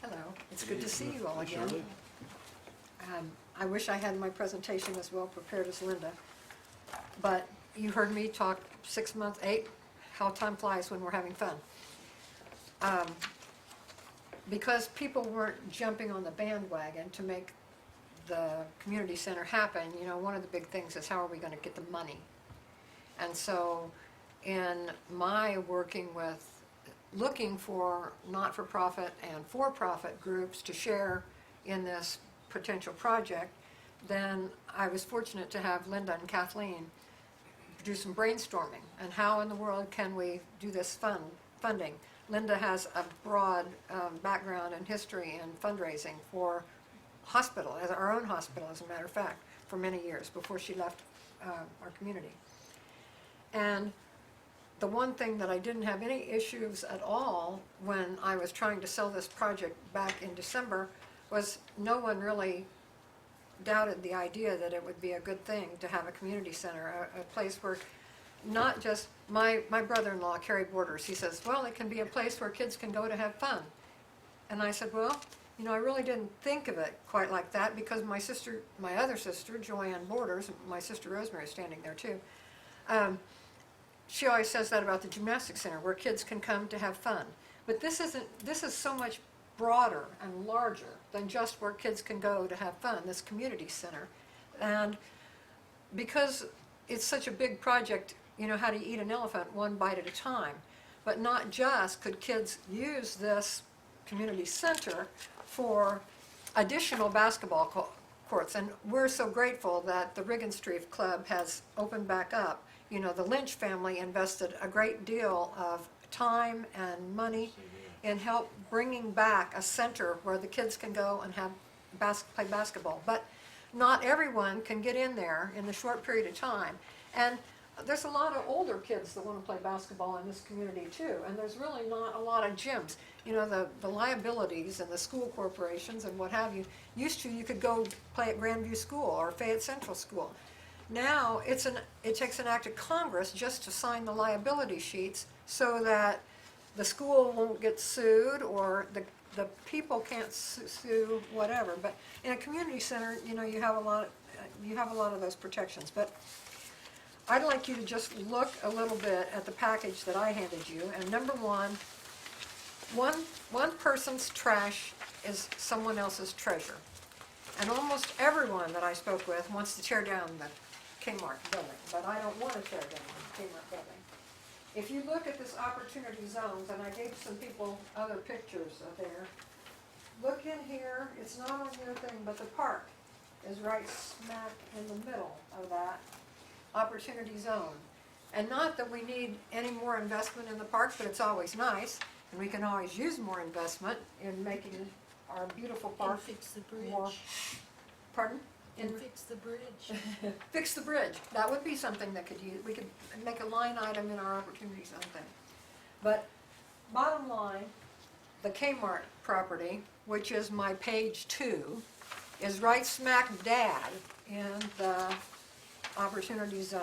Speaker 18: Hello, it's good to see you all again.
Speaker 1: Shirley?
Speaker 18: I wish I had my presentation as well prepared as Linda, but you heard me talk 6 months, 8, how time flies when we're having fun. Because people weren't jumping on the bandwagon to make the community center happen, you know, one of the big things is how are we going to get the money? And so in my working with looking for not-for-profit and for-profit groups to share in this potential project, then I was fortunate to have Linda and Kathleen do some brainstorming and how in the world can we do this funding. Linda has a broad background and history in fundraising for hospital, as our own hospital as a matter of fact, for many years before she left our community. And the one thing that I didn't have any issues at all when I was trying to sell this project back in December was no one really doubted the idea that it would be a good thing to have a community center, a place where not just my brother-in-law, Kerry Borders, he says, well, it can be a place where kids can go to have fun. And I said, well, you know, I really didn't think of it quite like that because my other sister, Joanne Borders, my sister Rosemary is standing there too, she always says that about the gymnastics center where kids can come to have fun. But this is so much broader and larger than just where kids can go to have fun, this community center. And because it's such a big project, you know, how to eat an elephant one bite at a time. But not just could kids use this community center for additional basketball courts. And we're so grateful that the Riggenstreif Club has opened back up. You know, the Lynch family invested a great deal of time and money in help bringing back a center where the kids can go and have play basketball. But not everyone can get in there in the short period of time. And there's a lot of older kids that want to play basketball in this community too, and there's really not a lot of gyms. You know, the liabilities and the school corporations and what have you, used to you could go play at Grandview School or Fayette Central School. Now it takes an act of Congress just to sign the liability sheets so that the school won't get sued or the people can't sue whatever. But in a community center, you know, you have a lot of those protections. But I'd like you to just look a little bit at the package that I handed you. And number one person's trash is someone else's treasure. And almost everyone that I spoke with wants to tear down the Kmart building, but I don't want to tear down the Kmart building. If you look at this opportunity zones, and I gave some people other pictures of there, look in here, it's not on your thing, but the park is right smack in the middle of that opportunity zone. And not that we need any more investment in the park, but it's always nice, and we can always use more investment in making our beautiful park
Speaker 17: And fix the bridge.
Speaker 18: more. Pardon?
Speaker 17: And fix the bridge.
Speaker 18: Fix the bridge. That would be something that we could make a line item in our opportunity zone thing. But bottom line, the Kmart property, which is my page 2, is right smack dab in the opportunity zone.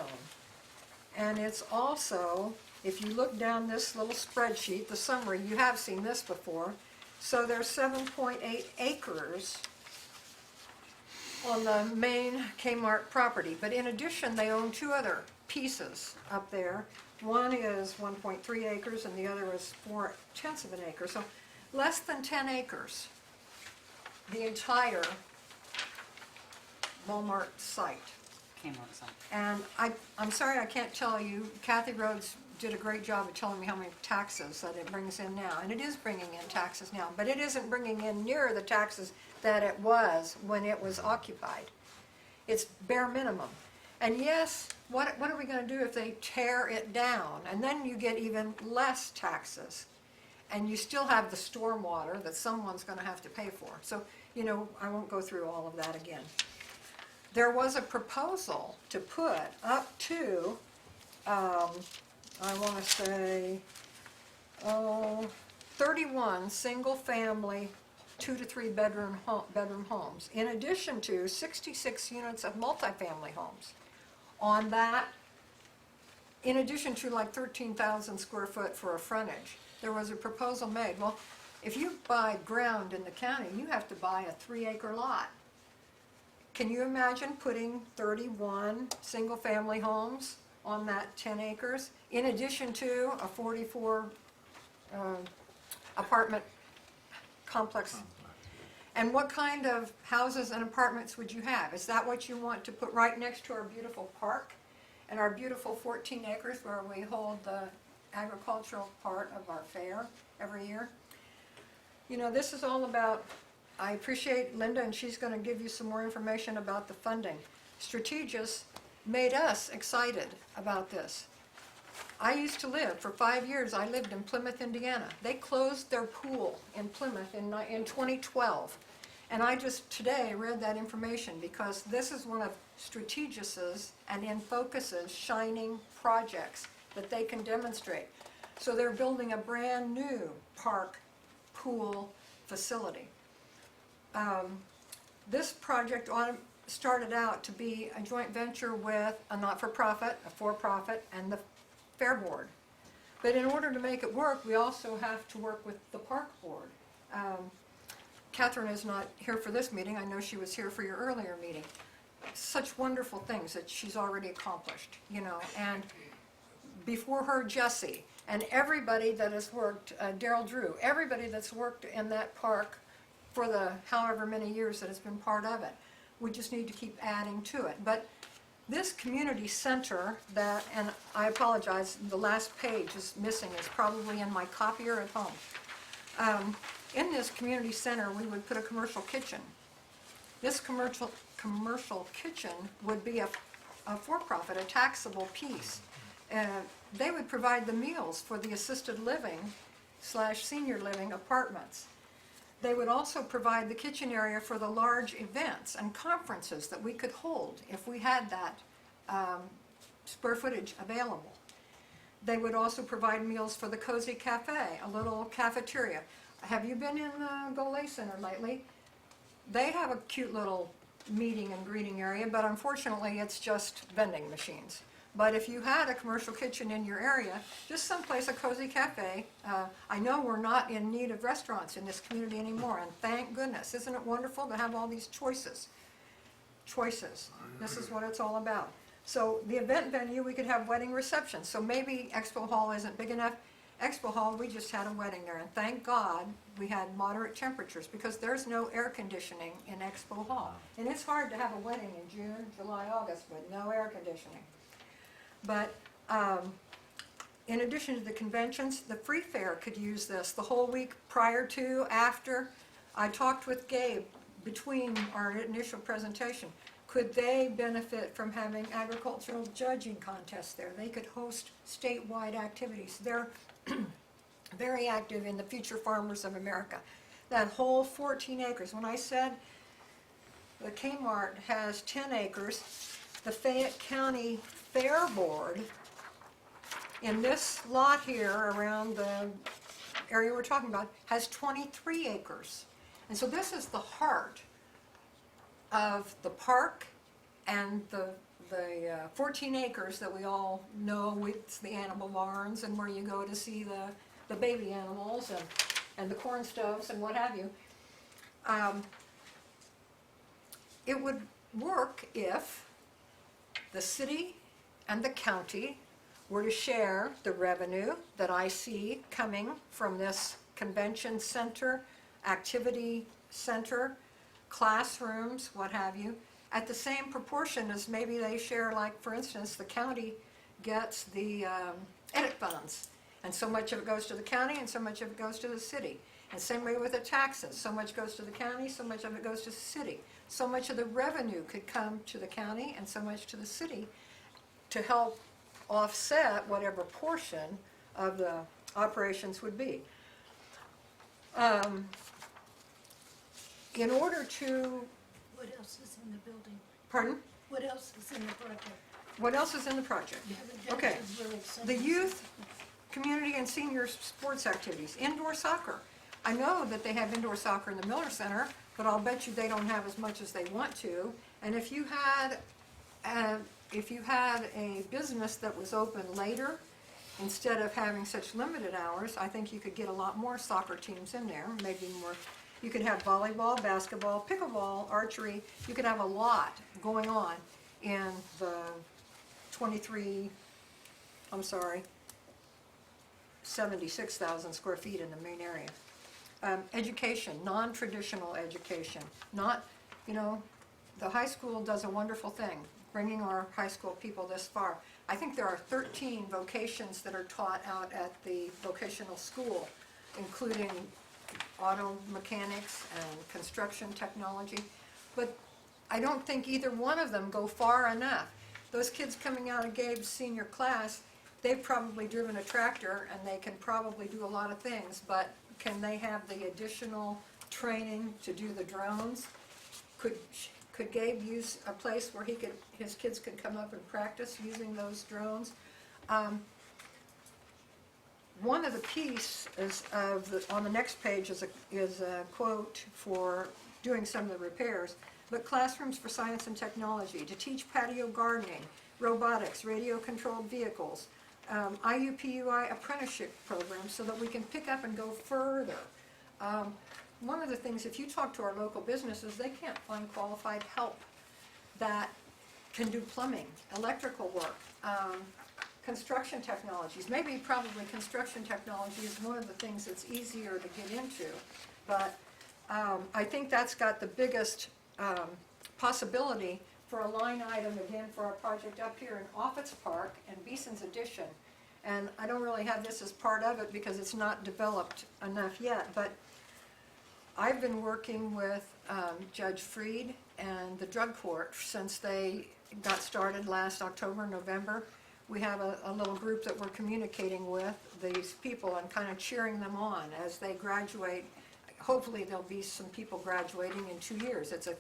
Speaker 18: And it's also, if you look down this little spreadsheet, the summary, you have seen this before. So there's 7.8 acres on the main Kmart property. But in addition, they own 2 other pieces up there. One is 1.3 acres and the other is 4/10 of an acre. So less than 10 acres, the entire Walmart site.
Speaker 3: Kmart site.
Speaker 18: And I'm sorry I can't tell you, Kathy Rhodes did a great job of telling me how many taxes that it brings in now. And it is bringing in taxes now, but it isn't bringing in near the taxes that it was when it was occupied. It's bare minimum. And yes, what are we gonna do if they tear it down? And then you get even less taxes. And you still have the stormwater that someone's gonna have to pay for. So, you know, I won't go through all of that again. There was a proposal to put up to, I wanna say, 31 single-family 2 to 3 bedroom homes, in addition to 66 units of multifamily homes. On that, in addition to like 13,000 square foot for a frontage, there was a proposal made. Well, if you buy ground in the county, you have to buy a 3-acre lot. Can you imagine putting 31 single-family homes on that 10 acres, in addition to a 44 apartment complex? And what kind of houses and apartments would you have? Is that what you want to put right next to our beautiful park and our beautiful 14 acres where we hold the agricultural part of our fair every year? You know, this is all about, I appreciate Linda, and she's going to give you some more information about the funding. Strategis made us excited about this. I used to live, for 5 years, I lived in Plymouth, Indiana. They closed their pool in Plymouth in 2012. And I just today read that information because this is one of Strategis's and Infocus's shining projects that they can demonstrate. So they're building a brand new park pool facility. This project started out to be a joint venture with a not-for-profit, a for-profit, and the Fair Board. But in order to make it work, we also have to work with the Park Board. Catherine is not here for this meeting. I know she was here for your earlier meeting. Such wonderful things that she's already accomplished, you know, and before her, Jesse, and everybody that has worked, Daryl Drew, everybody that's worked in that park for the however many years that has been part of it. We just need to keep adding to it. But this community center that, and I apologize, the last page is missing, it's probably in my copier at home. In this community center, we would put a commercial kitchen. This commercial kitchen would be a for-profit, a taxable piece. They would provide the meals for the assisted living / senior living apartments. They would also provide the kitchen area for the large events and conferences that we could hold if we had that square footage available. They would also provide meals for the Cozy Cafe, a little cafeteria. Have you been in the Golay Center lately? They have a cute little meeting and greeting area, but unfortunately it's just vending machines. But if you had a commercial kitchen in your area, just someplace, a Cozy Cafe, I know we're not in need of restaurants in this community anymore, and thank goodness. Isn't it wonderful to have all these choices? Choices. This is what it's all about. So the event venue, we could have wedding receptions. So maybe Expo Hall isn't big enough. Expo Hall, we just had a wedding there, and thank God we had moderate temperatures because there's no air conditioning in Expo Hall. And it's hard to have a wedding in June, July, August with no air conditioning. But in addition to the conventions, the free fair could use this the whole week prior to, after. I talked with Gabe between our initial presentation. Could they benefit from having agricultural judging contests there? They could host statewide activities. They're very active in the Future Farmers of America. That whole 14 acres, when I said the Kmart has 10 acres, the Fayette County Fair Board, in this lot here around the area we're talking about, has 23 acres. And so this is the heart of the park and the 14 acres that we all know with the animal barns and where you go to see the baby animals and the corn stoves and what have you. It would work if the city and the county were to share the revenue that I see coming from this convention center, activity center, classrooms, what have you, at the same proportion as maybe they share, like for instance, the county gets the edit funds, and so much of it goes to the county and so much of it goes to the city. And same way with the taxes, so much goes to the county, so much of it goes to the city. so much of the revenue could come to the county and so much to the city to help offset whatever portion of the operations would be. In order to,
Speaker 17: What else is in the building?
Speaker 18: pardon?
Speaker 17: What else is in the project?
Speaker 18: What else is in the project? Okay,
Speaker 17: Jennifer's really excited.
Speaker 18: the youth, community and senior sports activities, indoor soccer. I know that they have indoor soccer in the Miller Center, but I'll bet you they don't have as much as they want to. And if you had a business that was open later, instead of having such limited hours, I think you could get a lot more soccer teams in there, maybe more. You could have volleyball, basketball, pickleball, archery. You could have a lot going on in the 76,000 square feet in the main area. Education, non-traditional education, not, the high school does a wonderful thing, bringing our high school people this far. I think there are 13 vocations that are taught out at the vocational school, including auto mechanics and construction technology, but I don't think either one of them go far enough. Those kids coming out of Gabe's senior class, they've probably driven a tractor and they can probably do a lot of things, but can they have the additional training to do the drones? Could Gabe use a place where his kids could come up and practice using those drones? One of the pieces on the next page is a quote for doing some of the repairs, but classrooms for science and technology, to teach patio gardening, robotics, radio-controlled vehicles, IUPUI apprenticeship programs so that we can pick up and go further. One of the things, if you talk to our local businesses, they can't find qualified help that can do plumbing, electrical work, construction technologies. Maybe probably construction technology is one of the things that's easier to get into, but I think that's got the biggest possibility for a line item again for our project up here in Offutt's Park and Beeson's Addition. And I don't really have this as part of it because it's not developed enough yet, but I've been working with Judge Freed and the drug court since they got started last October, November. We have a little group that we're communicating with these people and kind of cheering them on as they graduate. Hopefully there'll be some people graduating in 2 years. It's a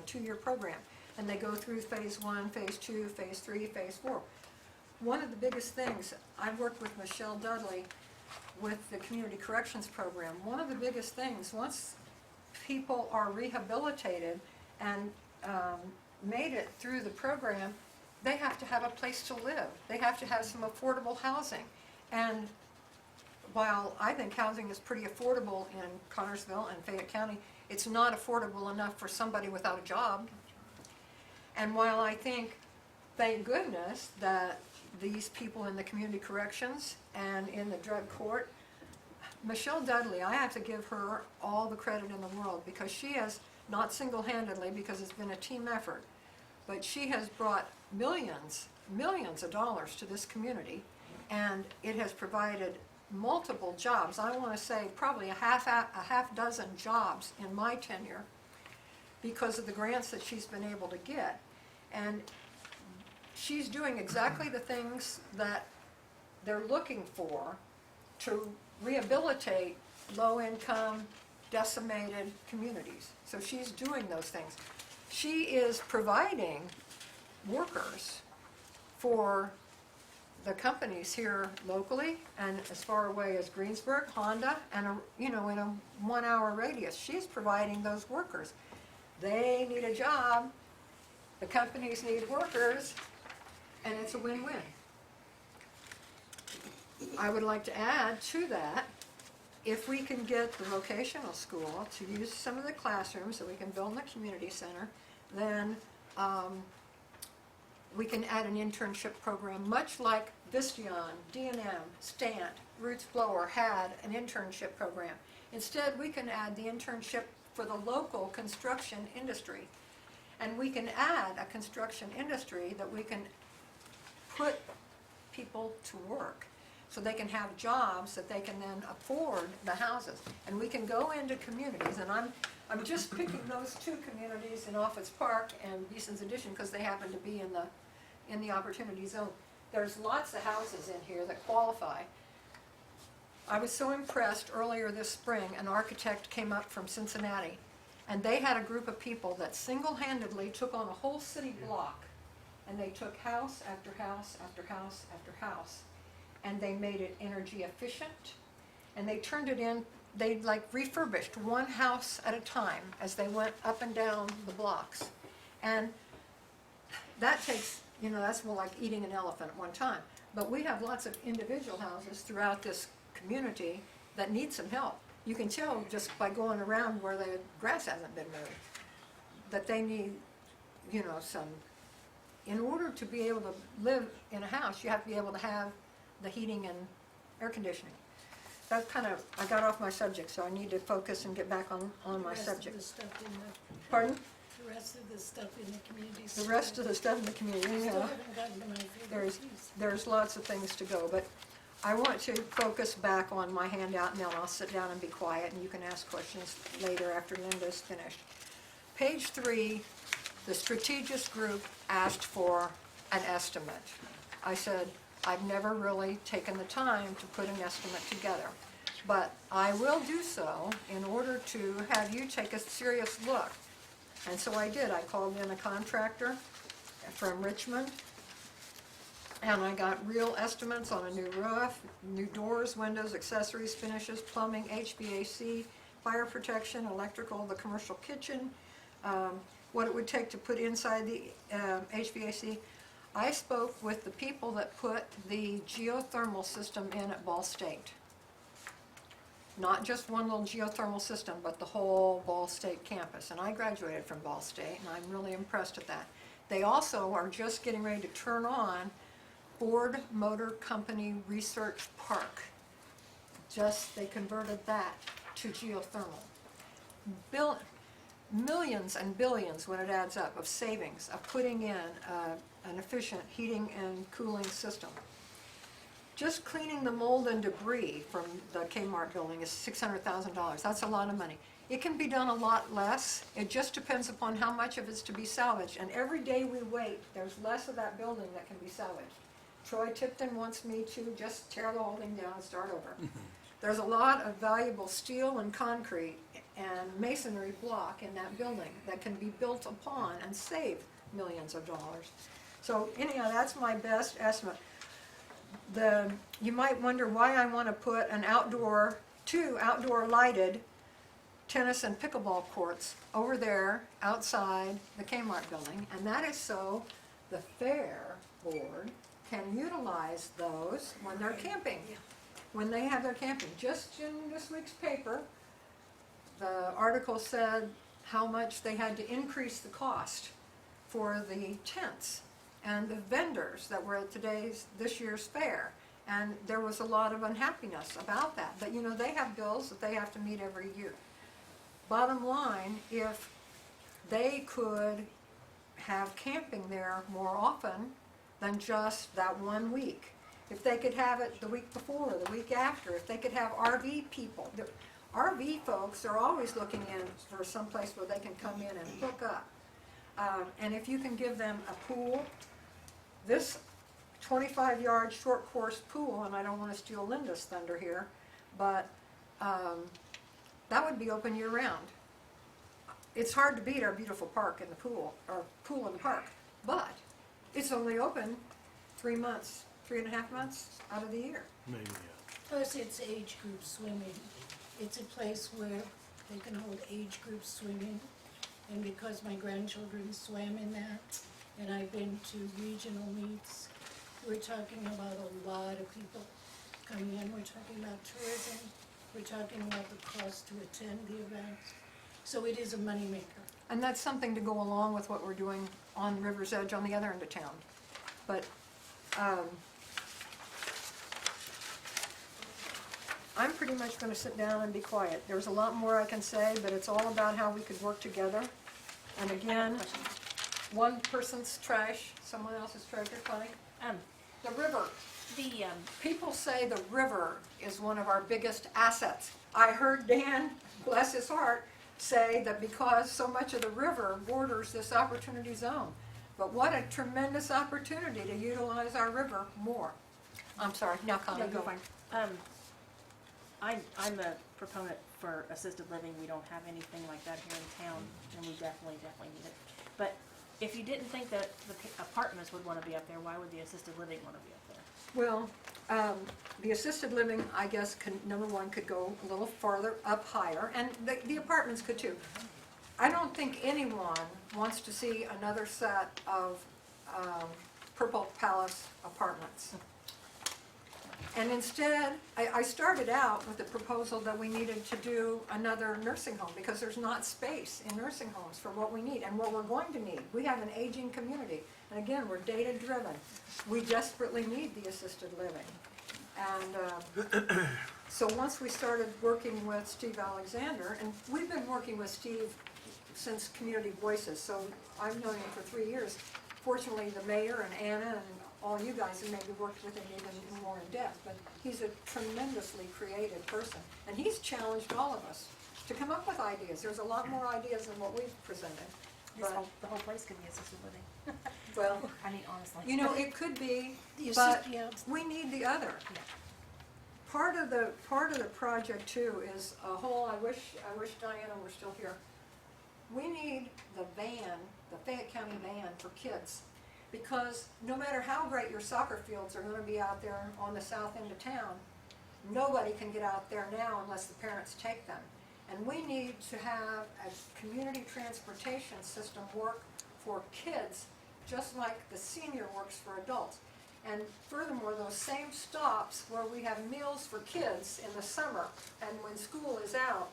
Speaker 18: 2-year program. And they go through phase 1, phase 2, phase 3, phase 4. One of the biggest things, I've worked with Michelle Dudley with the Community Corrections Program. One of the biggest things, once people are rehabilitated and made it through the program, they have to have a place to live. They have to have some affordable housing. And while I think housing is pretty affordable in Connersville and Fayette County, it's not affordable enough for somebody without a job. And while I think, thank goodness, that these people in the community corrections and in the drug court, Michelle Dudley, I have to give her all the credit in the world because she has, not single-handedly because it's been a team effort, but she has brought millions of dollars to this community, and it has provided multiple jobs. I want to say probably a half dozen jobs in my tenure because of the grants that she's been able to get. And she's doing exactly the things that they're looking for to rehabilitate low-income, decimated communities. So she's doing those things. She is providing workers for the companies here locally and as far away as Greensburg, Honda, and in a 1-hour radius. She's providing those workers. They need a job, the companies need workers, and it's a win-win. I would like to add to that, if we can get the vocational school to use some of the classrooms that we can build in the community center, then we can add an internship program, much like Vistion, D&M, Stant, Roots Blower had an internship program. Instead, we can add the internship for the local construction industry. And we can add a construction industry that we can put people to work so they can have jobs that they can then afford the houses. And we can go into communities, and I'm just picking those two communities in Offutt's Park and Beeson's Addition because they happen to be in the opportunity zone. There's lots of houses in here that qualify. I was so impressed earlier this spring, an architect came up from Cincinnati, and they had a group of people that single-handedly took on a whole city block, and they took house after house after house after house, and they made it energy efficient, and they turned it in, they like refurbished one house at a time as they went up and down the blocks. And that takes, you know, that's more like eating an elephant at one time. But we have lots of individual houses throughout this community that need some help. You can tell just by going around where the grass hasn't been mowed, that they need, you know, some, in order to be able to live in a house, you have to be able to have the heating and air conditioning. That kind of, I got off my subject, so I need to focus and get back on my subject.
Speaker 17: The stuff in the,
Speaker 18: Pardon?
Speaker 17: the rest of the stuff in the community.
Speaker 18: The rest of the stuff in the community,
Speaker 17: Still
Speaker 18: yeah.
Speaker 17: haven't gotten to my favorite piece.
Speaker 18: There's lots of things to go, but I want to focus back on my handout, and then I'll sit down and be quiet, and you can ask questions later after Linda's finished. Page 3, the strategist group asked for an estimate. I said, I've never really taken the time to put an estimate together, but I will do so in order to have you take a serious look. And so I did. I called in a contractor from Richmond, and I got real estimates on a new roof, new doors, windows, accessories, finishes, plumbing, HVAC, fire protection, electrical, the commercial kitchen, what it would take to put inside the HVAC. I spoke with the people that put the geothermal system in at Ball State. Not just one little geothermal system, but the whole Ball State campus. And I graduated from Ball State, and I'm really impressed at that. They also are just getting ready to turn on Ford Motor Company Research Park. They converted that to geothermal. Millions and billions, when it adds up, of savings of putting in an efficient heating and cooling system. Just cleaning the mold and debris from the Kmart building is $600,000. That's a lot of money. It can be done a lot less. It just depends upon how much of it's to be salvaged. And every day we wait, there's less of that building that can be salvaged. Troy Tipton wants me to just tear the whole thing down and start over. There's a lot of valuable steel and concrete and masonry block in that building that can be built upon and save millions of dollars. So anyhow, that's my best estimate. You might wonder why I want to put two outdoor lighted tennis and pickleball courts over there outside the Kmart building, and that is so the fair board can utilize those when they're camping, when they have their camping. Just in this week's paper, the article said how much they had to increase the cost for the tents and the vendors that were at this year's fair. And there was a lot of unhappiness about that. But you know, they have bills that they have to meet every year. Bottom line, if they could have camping there more often than just that 1 week, if they could have it the week before, the week after, if they could have RV people. The RV folks are always looking in for some place where they can come in and hook up. And if you can give them a pool, this 25-yard short course pool, and I don't want to steal Linda's thunder here, but that would be open year round. It's hard to beat our beautiful park in the pool, or pool in the park, but it's only open 3 months, 3.5 months out of the year.
Speaker 1: Maybe, yeah.
Speaker 17: Plus, it's age group swimming. It's a place where they can hold age group swimming. And because my grandchildren swam in that, and I've been to regional meets, we're talking about a lot of people coming in. We're talking about tourism. We're talking about the cost to attend the event. So it is a moneymaker.
Speaker 18: And that's something to go along with what we're doing on River's Edge on the other end of town. But I'm pretty much going to sit down and be quiet. There's a lot more I can say, but it's all about how we could work together. And again, one person's trash, someone else's treasure, Connie. The river. People say the river is one of our biggest assets. I heard Dan, bless his heart, say that because so much of the river borders this opportunity zone. But what a tremendous opportunity to utilize our river more. I'm sorry, now Connie, go.
Speaker 10: I'm a proponent for assisted living. We don't have anything like that here in town, and we definitely need it. But if you didn't think that the apartments would want to be up there, why would the assisted living want to be up there?
Speaker 18: Well, the assisted living, I guess, number one, could go a little farther up higher, and the apartments could too. I don't think anyone wants to see another set of Purple Palace apartments. And instead, I started out with the proposal that we needed to do another nursing home because there's not space in nursing homes for what we need and what we're going to need. We have an aging community, and again, we're data-driven. We desperately need the assisted living. And so once we started working with Steve Alexander, and we've been working with Steve since Community Voices, so I've known him for 3 years. Fortunately, the mayor and Anna and all you guys have maybe worked with him even more in depth, but he's a tremendously creative person. And he's challenged all of us to come up with ideas. There's a lot more ideas than what we've presented.
Speaker 10: The whole place could be assisted living.
Speaker 18: Well,
Speaker 10: I mean, honestly.
Speaker 18: you know, it could be,
Speaker 17: The
Speaker 18: but
Speaker 17: assist-
Speaker 18: we need the other. Part of the project too is a whole, I wish Diana were still here. We need the van, the Fayette County van for kids. Because no matter how great your soccer fields are gonna be out there on the south end of town, nobody can get out there now unless the parents take them. And we need to have a community transportation system work for kids, just like the senior works for adults. And furthermore, those same stops where we have meals for kids in the summer and when school is out,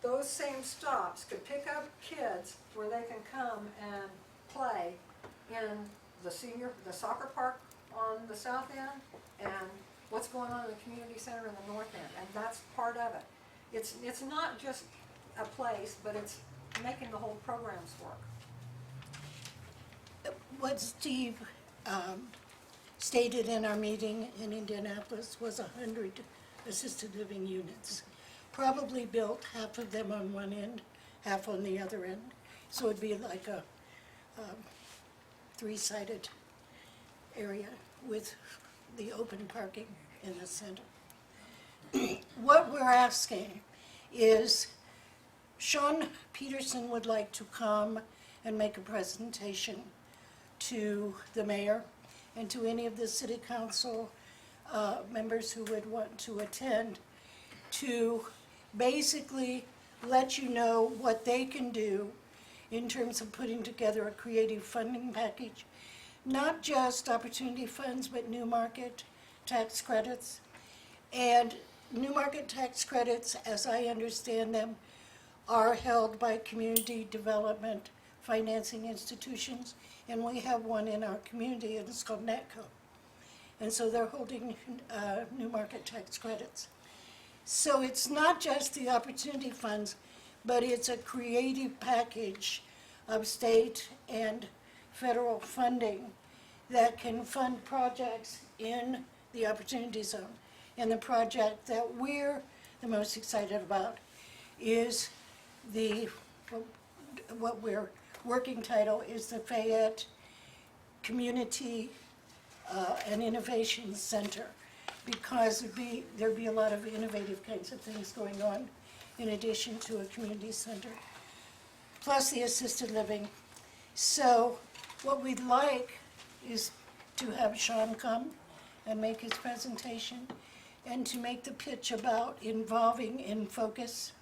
Speaker 18: those same stops could pick up kids where they can come and play in the soccer park on the south end and what's going on in the community center in the north end, and that's part of it. It's not just a place, but it's making the whole programs work.
Speaker 17: What Steve stated in our meeting in Indianapolis was 100 assisted living units. Probably built, half of them on one end, half on the other end. So it'd be like a three-sided area with the open parking in the center. What we're asking is Sean Peterson would like to come and make a presentation to the mayor and to any of the city council members who would want to attend to basically let you know what they can do in terms of putting together a creative funding package. Not just opportunity funds, but new market tax credits. And new market tax credits, as I understand them, are held by community development financing institutions. And we have one in our community, and it's called NETCO. And so they're holding new market tax credits. So it's not just the opportunity funds, but it's a creative package of state and federal funding that can fund projects in the opportunity zone. And the project that we're the most excited about is what we're working title is the Fayette Community and Innovation Center, because there'd be a lot of innovative kinds of things going on in addition to a community center, plus the assisted living. So what we'd like is to have Sean come and make his presentation and to make the pitch about involving InFocus.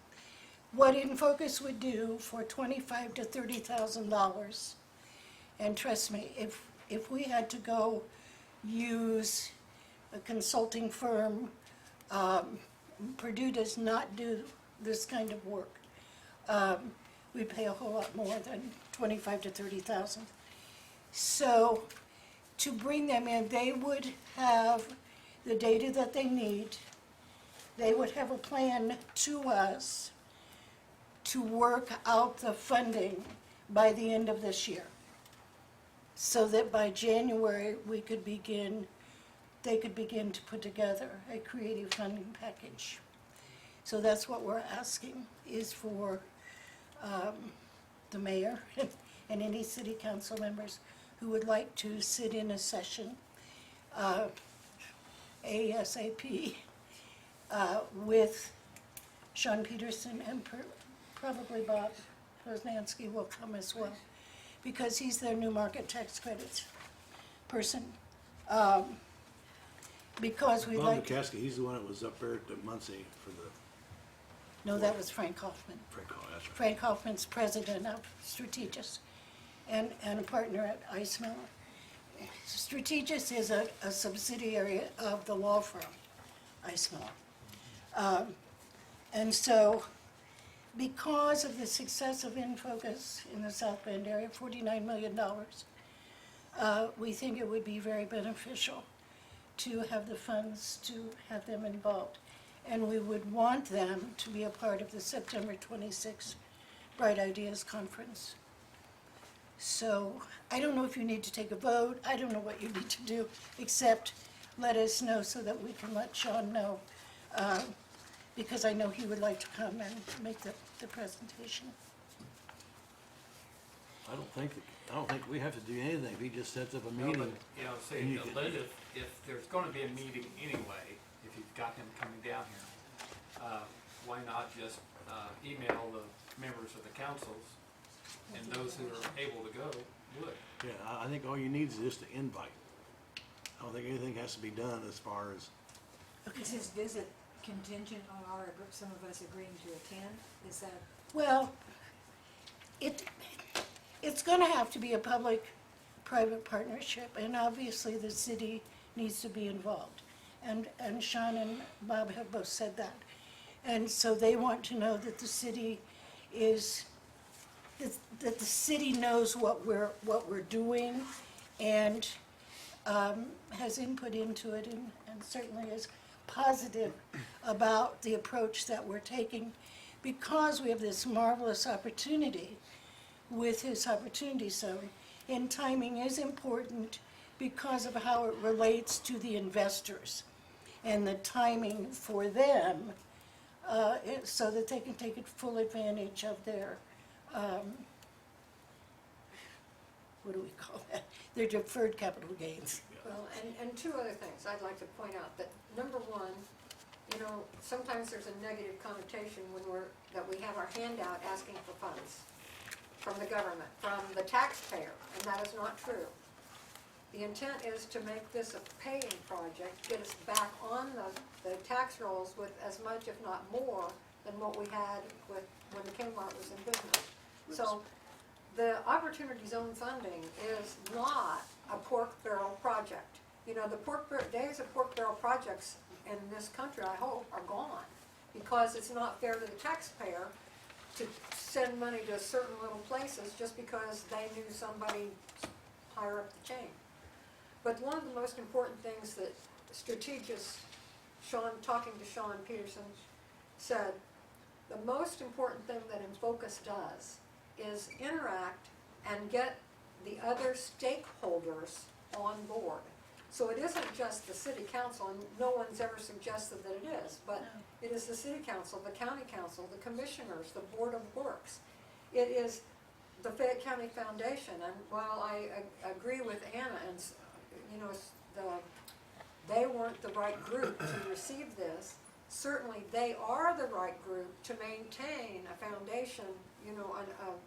Speaker 17: What InFocus would do for $25,000 to $30,000. And trust me, if we had to go use a consulting firm, Purdue does not do this kind of work. We pay a whole lot more than $25,000 to $30,000. So to bring them in, they would have the data that they need. They would have a plan to us to work out the funding by the end of this year, so that by January they could begin to put together a creative funding package. So that's what we're asking, is for the mayor and any city council members who would like to sit in a session ASAP with Sean Peterson and probably Bob Poznansky will come as well, because he's their new market tax credits person. Because we'd
Speaker 1: Bob
Speaker 17: like,
Speaker 1: McCaskey, he's the one that was up there at the Muncie for the,
Speaker 17: no, that was Frank Hoffman.
Speaker 1: Frank Hall, that's right.
Speaker 17: Frank Hoffman's president of Strategis and a partner at Ice Miller. Strategis is a subsidiary of the law firm, Ice Miller. And so, because of the success of InFocus in the South Bend area, $49 million, we think it would be very beneficial to have the funds to have them involved. And we would want them to be a part of the September 26th Bright Ideas Conference. So I don't know if you need to take a vote. I don't know what you need to do, except let us know so that we can let Sean know, because I know he would like to come and make the presentation.
Speaker 1: I don't think we have to do anything. If he just sets up a
Speaker 9: No,
Speaker 1: meeting.
Speaker 9: but, you know, say,
Speaker 1: and you
Speaker 9: Linda, if there's gonna be a meeting anyway, if you've got him coming down here, why not just email the members of the councils, and those who are able to go would.
Speaker 1: Yeah, I think all you need is just an invite. I don't think anything has to be done as far as,
Speaker 8: Is his visit contingent on some of us agreeing to attend? Is that?
Speaker 17: Well, it's gonna have to be a public-private partnership, and obviously the city needs to be involved. And Sean and Bob have both said that. And so they want to know that the city is, that the city knows what we're doing and has input into it, and certainly is positive about the approach that we're taking, because we have this marvelous opportunity with his opportunity zone. And timing is important because of how it relates to the investors and the timing for them, so that they can take full advantage of their, what do we call that? Their deferred capital gains.
Speaker 18: Well, and two other things I'd like to point out. That number one, you know, sometimes there's a negative connotation that we have our hand out asking for funds from the government, from the taxpayer, and that is not true. The intent is to make this a paying project, get us back on the tax rolls with as much, if not more, than what we had with when the Kmart was in business. So the Opportunity Zone funding is not a pork barrel project. You know, the days of pork barrel projects in this country, I hope, are gone, because it's not fair to the taxpayer to send money to certain little places just because they knew somebody higher up the chain. But one of the most important things that talking to Sean Peterson, said, the most important thing that InFocus does is interact and get the other stakeholders on board. So it isn't just the city council, and no one's ever suggested that it is, but it is the city council, the county council, the commissioners, the board of works. It is the Fayette County Foundation, and while I agree with Anna, and you know, they weren't the right group to receive this, certainly they are the right group to maintain a foundation, you know,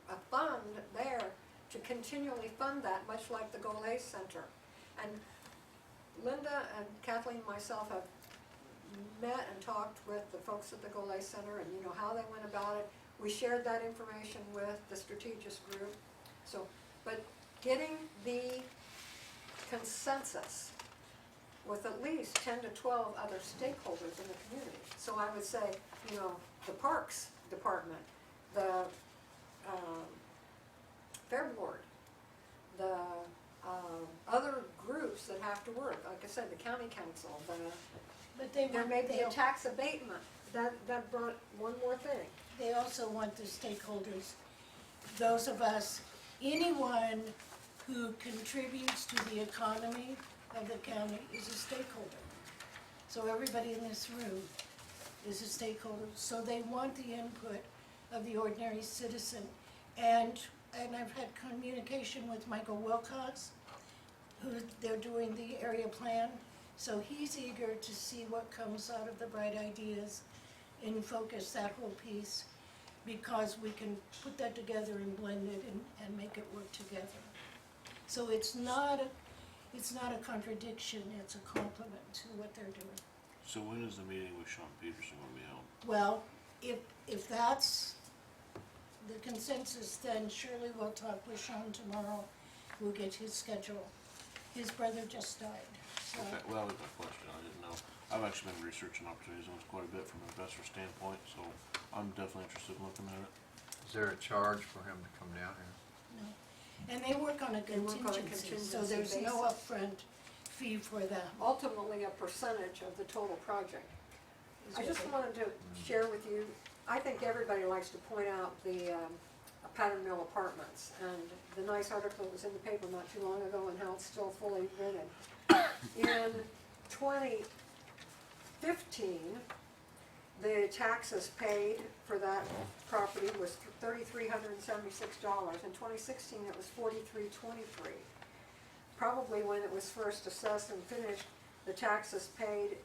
Speaker 18: a fund there to continually fund that, much like the Golay Center. And Linda and Kathleen and myself have met and talked with the folks at the Golay Center, and you know how they went about it. We shared that information with the Strategis group. So, but getting the consensus with at least 10 to 12 other stakeholders in the community. So I would say, you know, the Parks Department, the Fair Board, the other groups that have to work, like I said, the county council, there may be a tax abatement. That brought one more thing.
Speaker 17: They also want the stakeholders, those of us, anyone who contributes to the economy of the county is a stakeholder. So everybody in this room is a stakeholder. So they want the input of the ordinary citizen. And I've had communication with Michael Wilcox, who they're doing the area plan. So he's eager to see what comes out of the Bright Ideas in Focus, that whole piece, because we can put that together and blend it and make it work together. So it's not a contradiction, it's a complement to what they're doing.
Speaker 13: So when is the meeting with Sean Peterson gonna be held?
Speaker 17: Well, if that's the consensus, then surely we'll talk with Sean tomorrow. We'll get his schedule. His brother just died, so.
Speaker 13: Okay, well, that was my question, I didn't know. I've actually been researching opportunities on this quite a bit from an investor standpoint, so I'm definitely interested in looking at it.
Speaker 4: Is there a charge for him to come down here?
Speaker 17: No. And they work on a
Speaker 18: They work on a
Speaker 17: contingency, so
Speaker 18: contingency
Speaker 17: there's no
Speaker 18: basis.
Speaker 17: upfront fee for that.
Speaker 18: Ultimately, a percentage of the total project.
Speaker 17: is
Speaker 18: I
Speaker 17: what
Speaker 18: just
Speaker 17: they-
Speaker 18: wanted to share with you, I think everybody likes to point out the Pattern Mill Apartments, and the nice article that was in the paper not too long ago and how it's still fully rented. In 2015, the taxes paid for that property was $3,376. In 2016, it was $4,323. Probably when it was first assessed and finished, the taxes paid,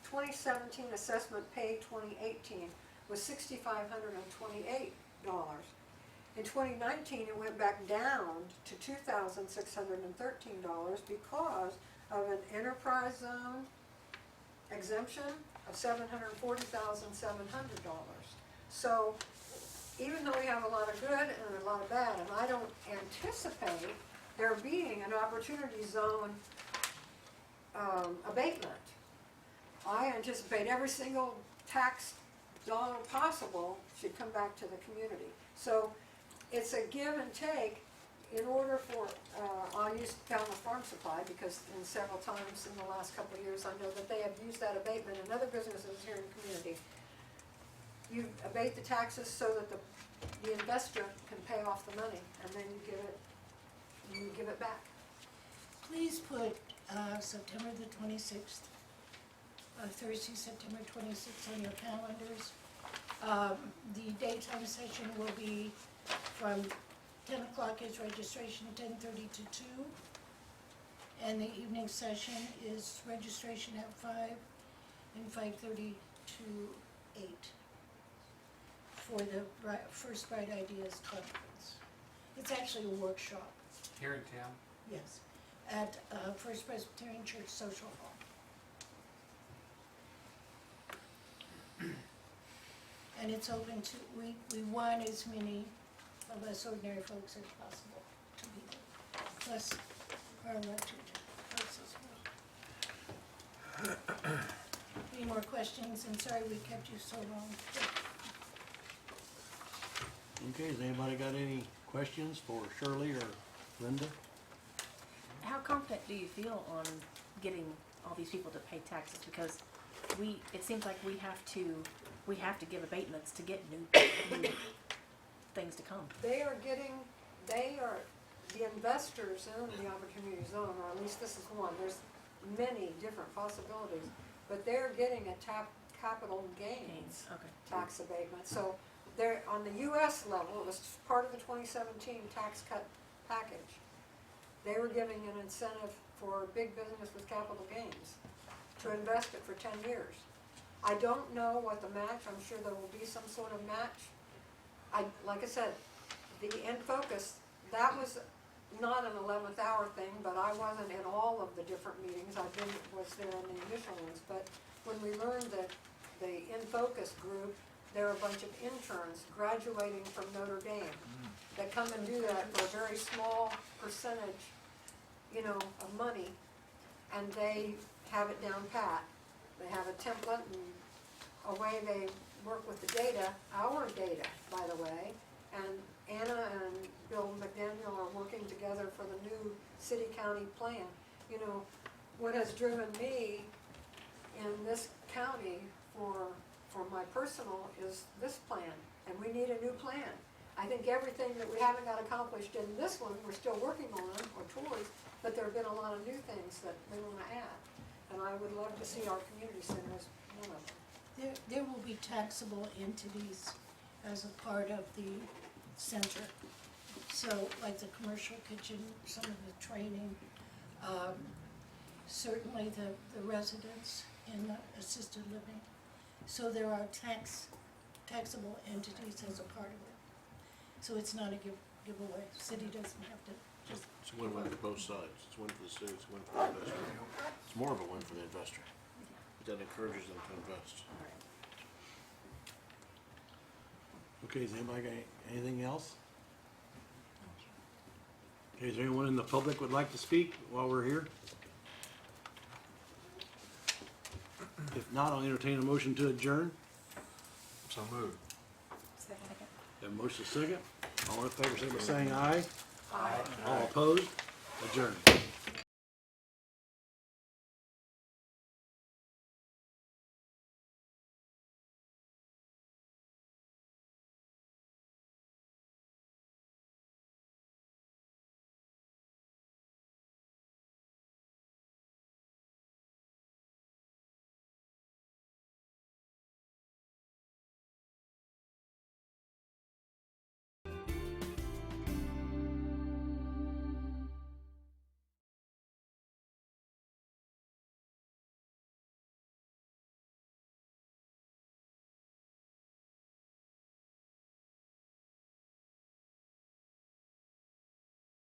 Speaker 18: 2017 assessment paid 2018 was $6,528. In 2019, it went back down to $2,613 because of an enterprise zone exemption of $740,700. So even though we have a lot of good and a lot of bad, and I don't anticipate there being an opportunity zone abatement, I anticipate every single tax dollar possible should come back to the community. So it's a give and take in order for, I'll use Falmouth Farm Supply because in several times in the last couple of years, I know that they have used that abatement and other businesses here in the community. You abate the taxes so that the investor can pay off the money and then you give it back.
Speaker 17: Please put September the 26th, Thursday, September 26th on your calendars. The daytime session will be from 10 o'clock is registration, 10:30 to 2. And the evening session is registration at 5 and 5:30 to 8 for the First Bright Ideas Conference. It's actually a workshop,
Speaker 9: Here in town?
Speaker 17: yes, at First Presbyterian Church Social Hall. And it's open to, we want as many of us ordinary folks as possible to be there, plus our elected folks as well. Any more questions? And sorry we kept you so long.
Speaker 1: Okay, has anybody got any questions for Shirley or Linda?
Speaker 10: How confident do you feel on getting all these people to pay taxes? Because it seems like we have to give abatements to get new things to come.
Speaker 18: The investors in the Opportunity Zone, or at least this is one, there's many different possibilities, but they're getting a capital gains
Speaker 10: Okay.
Speaker 18: tax abatement. So they're, on the US level, it was part of the 2017 tax cut package. They were giving an incentive for big business with capital gains to invest it for 10 years. I don't know what the match, I'm sure there will be some sort of match. Like I said, the In Focus, that was not an 11th hour thing, but I wasn't in all of the different meetings. Was there in the initial ones, but when we learned that the In Focus group, there are a bunch of interns graduating from Notre Dame that come and do that for a very small percentage, of money, and they have it down pat. They have a template and a way they work with the data, our data, by the way, and Anna and Bill McDaniel are working together for the new city-county plan. What has driven me in this county for my personal is this plan, and we need a new plan. I think everything that we haven't got accomplished in this one, we're still working on or towards, but there have been a lot of new things that they want to add. And I would love to see our community center as one of them.
Speaker 17: There will be taxable entities as a part of the center. So like the commercial kitchen, some of the training, certainly the residents in the assisted living. So there are taxable entities as a part of it. So it's not a giveaway. City doesn't have to just.
Speaker 13: It's a win-win for both sides. It's a win for the city, it's a win for the investor. It's more of a win for the investor. But that encourages them to invest.
Speaker 1: Okay, has anybody got anything else? Okay, is there anyone in the public would like to speak while we're here? If not, I'll entertain a motion to adjourn.
Speaker 2: So moved.
Speaker 1: Have a motion second. All in favor, say by saying aye. Aye. All opposed? Adjourned.